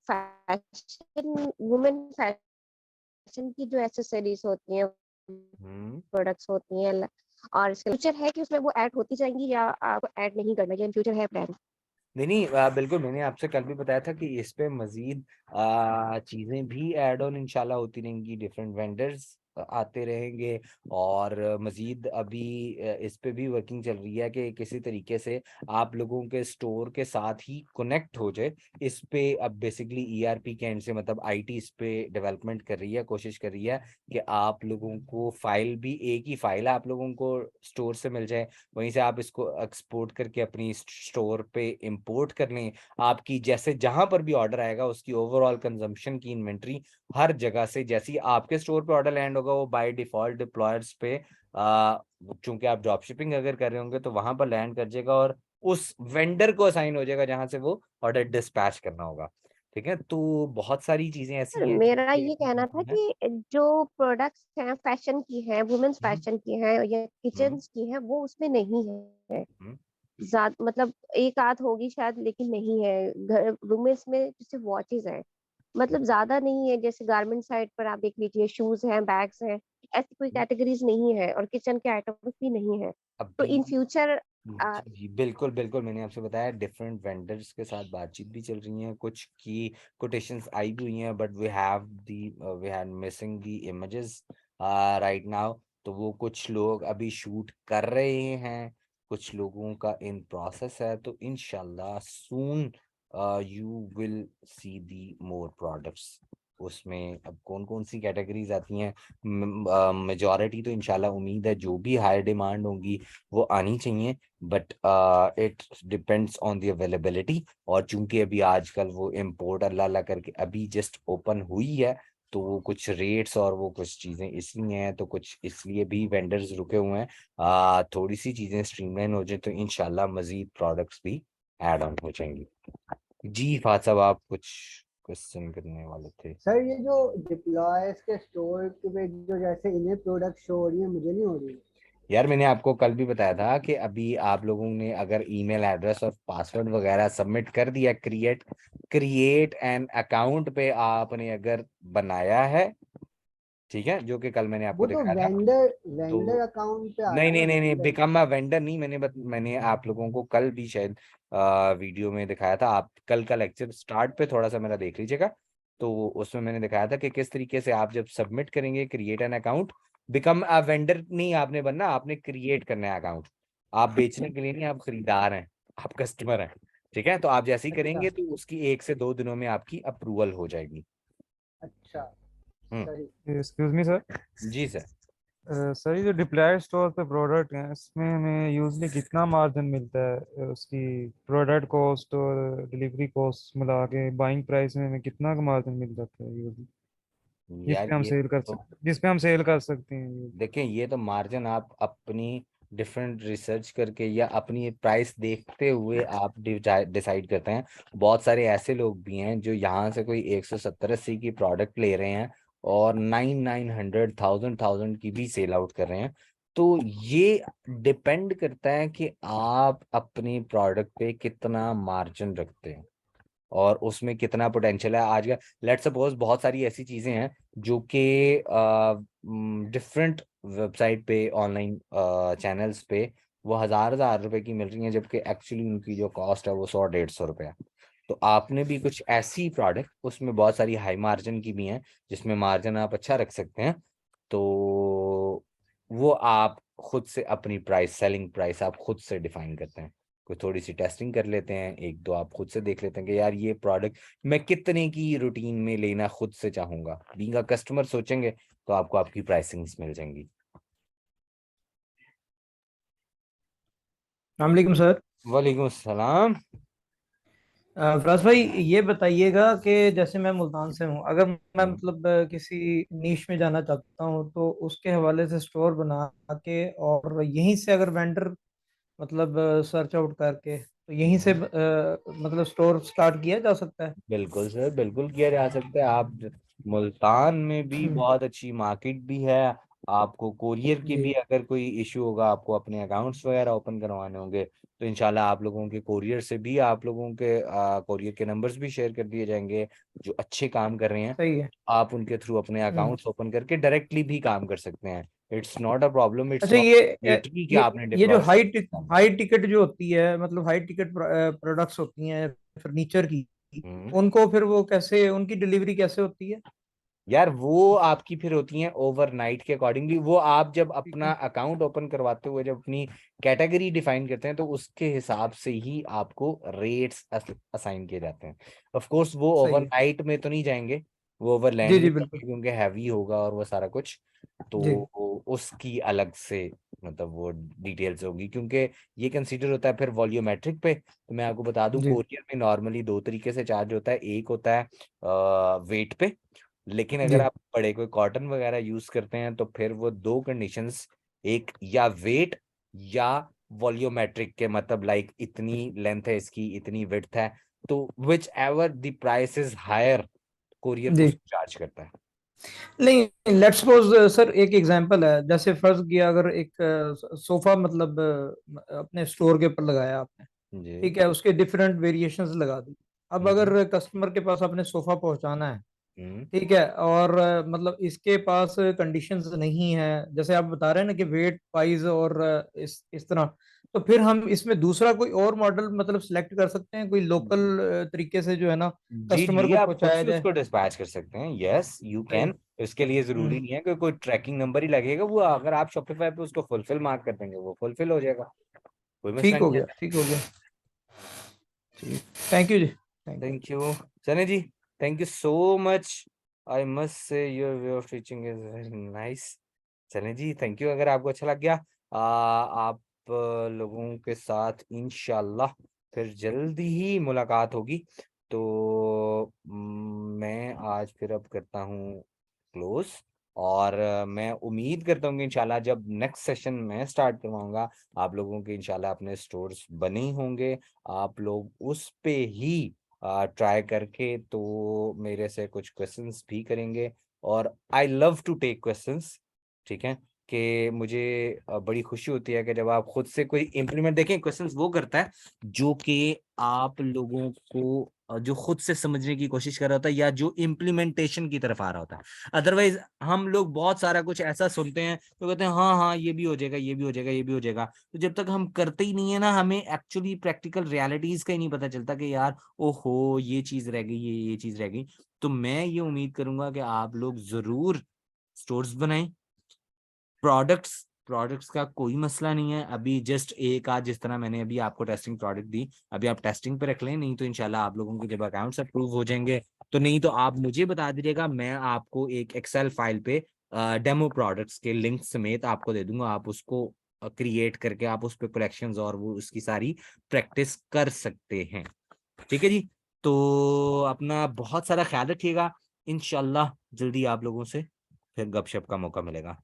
फैशन वुमेन फैशन की जो एसेसरीज होती हैं, हम्म प्रोडक्ट्स होती हैं, और इसका फ्यूचर है कि उसमें वो ऐड होती जाएंगी या आपको ऐड नहीं करना, या इन फ्यूचर है प्लान? नहीं नहीं, बिल्कुल, मैंने आपसे कल भी बताया था कि इस पे मजीद चीजें भी ऐड ऑन इंशाल्लाह होती रहेंगी, डिफरेंट वेंडर्स आते रहेंगे, और मजीद अभी इस पे भी वर्किंग चल रही है कि किसी तरीके से आप लोगों के स्टोर के साथ ही कनेक्ट हो जाए। इस पे अब बेसिकली ईआरपी के एंड से, मतलब आईटी इस पे डेवलपमेंट कर रही है, कोशिश कर रही है कि आप लोगों को फाइल भी एक ही फाइल आप लोगों को स्टोर से मिल जाए, वहीं से आप इसको एक्सपोर्ट करके अपनी स्टोर पे इंपोर्ट कर लें। आपकी जैसे जहां पर भी ऑर्डर आएगा उसकी ओवरऑल कंजम्पशन की इन्वेंट्री हर जगह से, जैसे ही आपके स्टोर पे ऑर्डर लैंड होगा, वो बाय डिफॉल्ट डिप्लॉयर्स पे आ, चूंकि आप ड्रॉप शिपिंग अगर कर रहे होंगे तो वहां पर लैंड कर जाएगा, और उस वेंडर को असाइन हो जाएगा जहां से वो ऑर्डर डिस्पैच करना होगा। ठीक है, तो बहुत सारी चीजें ऐसी सर हैं मेरा जिनके ये कहना था हैं। कि जो प्रोडक्ट्स हैं फैशन की हैं, वुमेन्स हम्म फैशन की हैं या हम्म किचन्स की हैं, वो उसमें नहीं है। हम्म ज्यादा मतलब एक आध होगी शायद, लेकिन नहीं है। घर वुमेन्स में जैसे वॉचेस है, मतलब ज्यादा नहीं है। जैसे गारमेंट साइड पर आप देख लीजिए, शूज हैं, बैग्स हैं, ऐसी कोई हम्म। कैटेगरीज नहीं है, और किचन के आइटम्स भी नहीं है। तो अभी इन फ्यूचर जी जी, बिल्कुल बिल्कुल, मैंने आपसे बताया डिफरेंट वेंडर्स के साथ बातचीत भी चल रही है, कुछ की कोटेशंस आई भी हुई हैं, but we have missing the images right now. तो वो कुछ लोग अभी शूट कर रहे हैं, कुछ लोगों का इन प्रोसेस है, तो इंशाल्लाह soon you will see the more products. उसमें अब कौन कौन सी कैटेगरीज आती हैं, मेजॉरिटी तो इंशाल्लाह उम्मीद है जो भी हाई डिमांड होंगी वो आनी चाहिए, but it depends on the availability. और चूंकि अभी आजकल वो इम्पोर्ट अल्लाह अल्लाह करके अभी जस्ट ओपन हुई है, तो वो कुछ रेट्स और वो कुछ चीज़ें इसलिए हैं, तो कुछ इसलिए भी वेंडर्स रुके हुए हैं। थोड़ी सी चीज़ें स्ट्रीमलाइन हो जाए तो इंशाल्लाह मजीद प्रोडक्ट्स भी ऐड ऑन हो जाएंगी। जी फात साहब, आप कुछ क्वेश्चन करने वाले थे? सर ये जो डिप्लॉयर्स के स्टोर पे जो जैसे इन्हें प्रोडक्ट शो हो रही है, मुझे नहीं हो रही है। यार मैंने आपको कल भी बताया था कि अभी आप लोगों ने अगर ईमेल एड्रेस और पासवर्ड वगैरह सबमिट कर दिया, क्रिएट एन अकाउंट पे आपने अगर बनाया है, ठीक है, जो कि कल मैंने आपको वो तो दिखाया था, वेंडर तो अकाउंट पे आ नहीं रहा है नहीं ना, नहीं नहीं, वेंडर। बिकम अ वेंडर नहीं, मैंने आप लोगों को कल भी शायद वीडियो में दिखाया था। आप कल का लेक्चर स्टार्ट पे थोड़ा सा मेरा देख लीजिएगा, तो उसमें मैंने दिखाया था कि किस तरीके से आप जब सबमिट करेंगे create an account, become a vendor नहीं आपने बनना, आपने क्रिएट करना है अकाउंट। आप बेचने के लिए नहीं, आप खरीदार हैं, आप कस्टमर हैं, ठीक है। तो आप जैसे ही अच्छा करेंगे तो उसकी 1 से 2 दिनों में आपकी अप्रूवल हो जाएगी। अच्छा, हम्म। सही। Excuse me sir. जी सर। सर ये जो डिप्लाई स्टोर पे प्रोडक्ट हैं इसमें हमें यूजली कितना मार्जिन मिलता है? उसकी प्रोडक्ट कॉस्ट और डिलीवरी कॉस्ट मिला के बाइंग प्राइस में हमें कितना का मार्जिन मिल जाता है यूजली, यार ये तो जिस पे हम सेल कर सकते हैं? देखें, ये तो मार्जिन आप अपनी डिफरेंट रिसर्च करके या अपनी प्राइस देखते हुए आप डिसाइड करते हैं। बहुत सारे ऐसे लोग भी हैं जो यहाँ से कोई 170-80 की प्रोडक्ट ले रहे हैं और 900 1000 की भी सेल आउट कर रहे हैं। तो ये डिपेंड करता है कि आप अपनी प्रोडक्ट पे कितना मार्जिन रखते हैं और उसमें कितना पोटेंशियल है। आज का लेट सपोज बहुत सारी ऐसी चीजें हैं जो कि डिफरेंट वेबसाइट पे, ऑनलाइन चैनल्स पे वो हजार हजार रुपए की मिल रही हैं, जबकि एक्चुअली उनकी जो कॉस्ट है वो 100-150 रुपए है। तो आपने भी कुछ ऐसी प्रोडक्ट, उसमें बहुत सारी हाई मार्जिन की भी हैं जिसमें मार्जिन आप अच्छा रख सकते हैं, तो वो आप खुद से अपनी प्राइस, सेलिंग प्राइस आप खुद से डिफाइन करते हैं। कोई थोड़ी सी टेस्टिंग कर लेते हैं, एक दो आप खुद से देख लेते हैं कि यार ये प्रोडक्ट मैं कितने की रूटीन में लेना खुद से चाहूंगा, बीइंग अ कस्टमर सोचेंगे तो आपको आपकी प्राइसिंग्स मिल जाएंगी। वालेकुम सर। वालेकुम अस्सलाम। फराज भाई, ये बताइएगा कि जैसे मैं मुल्तान से हूँ, अगर मैं हम्म, मतलब किसी नीश में जाना चाहता हूँ तो उसके हवाले से स्टोर बना के और यहीं से अगर वेंडर मतलब सर्च आउट करके तो यहीं से हम्म। मतलब स्टोर स्टार्ट किया जा सकता है। बिल्कुल सर, बिल्कुल किया जा सकता है। आप मुल्तान में भी बहुत अच्छी मार्केट भी है। आपको कोरियर की भी जी अगर कोई इशू होगा, आपको अपने अकाउंट्स वगैरह ओपन करवाने होंगे, तो इंशाल्लाह आप लोगों के कोरियर से भी आप लोगों के कोरियर के नंबर्स भी शेयर कर दिए जाएंगे जो अच्छे काम कर रहे हैं। सही है। आप उनके थ्रू अपने अकाउंट्स ओपन करके डायरेक्टली भी काम कर सकते हैं। It's not a problem, it's अच्छा, नॉट ये मेटरी कि आपने ये जो डिप्लॉय। हाई टिकट जो होती है, मतलब हाई टिकट प्रोडक्ट्स होती हैं फर्नीचर की, उनको फिर वो कैसे, उनकी डिलीवरी कैसे होती है? यार वो आपकी फिर होती हैं ओवरनाइट के अकॉर्डिंगली। वो आप जब ठीक अपना है। अकाउंट ओपन करवाते हुए जब अपनी कैटेगरी डिफाइन करते हैं तो उसके हिसाब से ही आपको रेट्स असाइन किए जाते हैं। ऑफ कोर्स वो सही है। ओवरनाइट में तो नहीं जाएंगे, वो ओवरलैंड जी भी जी बिल्कुल। जाएंगे क्योंकि हैवी होगा और वो सारा कुछ। जी तो उसकी अलग से मतलब वो डिटेल्स होगी, क्योंकि ये कंसीडर होता है फिर वॉल्यूमेट्रिक पे। तो मैं आपको बता दूं, जी कोरियर में नॉर्मली 2 तरीके से चार्ज होता है। एक होता है वेट पे, लेकिन अगर जी आप बड़े कोई कॉटन वगैरह यूज करते हैं तो फिर वो दो कंडीशंस, एक या वेट या वॉल्यूमेट्रिक के, मतलब लाइक इतनी लेंथ है इसकी, इतनी विड्थ है, तो whichever the price is higher, courier जी। उसको चार्ज करता है। नहीं, लेट्स सपोज सर, एक एग्जांपल है, जैसे फर्ज किया अगर एक सोफा मतलब अपने स्टोर के ऊपर लगाया आपने, जी। ठीक है, उसके डिफरेंट वेरिएशंस लगा दी। अब हम्म। अगर कस्टमर के पास आपने सोफा पहुंचाना है, हम्म। ठीक है, और मतलब इसके पास कंडीशंस नहीं है, जैसे आप बता रहे हैं ना कि वेट वाइज और इस तरह, तो फिर हम इसमें दूसरा कोई और मॉडल मतलब सिलेक्ट कर सकते हैं, कोई लोकल तरीके से जो है ना जी कस्टमर जी, को आप खुद पहुंचाया से जाए। उसको डिस्पैच कर सकते हैं, यस यू सही। कैन। इसके लिए जरूरी नहीं है कि कोई ट्रैकिंग नंबर ही लगेगा, वो अगर आप शॉपिफाई पे उसको फुलफिल मार्क कर देंगे वो फुलफिल हो जाएगा, कोई मसला ठीक नहीं हो गया, है। ठीक हो गया। ठीक, थैंक यू जी, thank you. Thank you Sunny ji, thank you so much. I must say your way of teaching is very nice. Sunny ji thank you. अगर आपको अच्छा लग गया, आप लोगों के साथ इंशाल्लाह फिर जल्दी ही मुलाकात होगी। तो मैं आज फिर अब करता हूँ क्लोज, और मैं उम्मीद करता हूँ कि इंशाल्लाह जब नेक्स्ट सेशन मैं स्टार्ट करवाऊंगा, आप लोगों के इंशाल्लाह अपने स्टोर्स बने ही होंगे। आप लोग उस पे ही ट्राई करके तो मेरे से कुछ क्वेश्चंस भी करेंगे, और I love to take questions, ठीक है। कि मुझे बड़ी खुशी होती है कि जब आप खुद से कोई इम्प्लीमेंट, देखें क्वेश्चंस वो करता है जो कि आप लोगों को जो खुद से समझने की कोशिश कर रहा होता है या जो इम्प्लीमेंटेशन की तरफ आ रहा होता है। अदरवाइज हम लोग बहुत सारा कुछ ऐसा सुनते हैं तो कहते हैं हाँ हाँ ये भी हो जाएगा, ये भी हो जाएगा, ये भी हो जाएगा, तो जब तक हम करते ही नहीं है ना, हमें एक्चुअली प्रैक्टिकल रियलिटीज का ही नहीं पता चलता कि यार ओहो ये चीज रह गई, ये चीज रह गई। तो मैं ये उम्मीद करूंगा कि आप लोग जरूर स्टोर्स बनाएं, प्रोडक्ट्स का कोई मसला नहीं है। अभी जस्ट एक आज जिस तरह मैंने अभी आपको टेस्टिंग प्रोडक्ट दी, अभी आप टेस्टिंग पे रख लें, नहीं तो इंशाल्लाह आप लोगों के जब अकाउंट्स अप्रूव हो जाएंगे तो, नहीं तो आप मुझे बता दीजिएगा, मैं आपको एक एक्सेल फाइल पे डेमो प्रोडक्ट्स के लिंक समेत आपको दे दूंगा, आप उसको क्रिएट करके आप उस पर कलेक्शंस और वो उसकी सारी प्रैक्टिस कर सकते हैं। ठीक है जी, तो अपना बहुत सारा ख्याल रखिएगा, इंशाल्लाह जल्दी आप लोगों से फिर गपशप का मौका मिलेगा।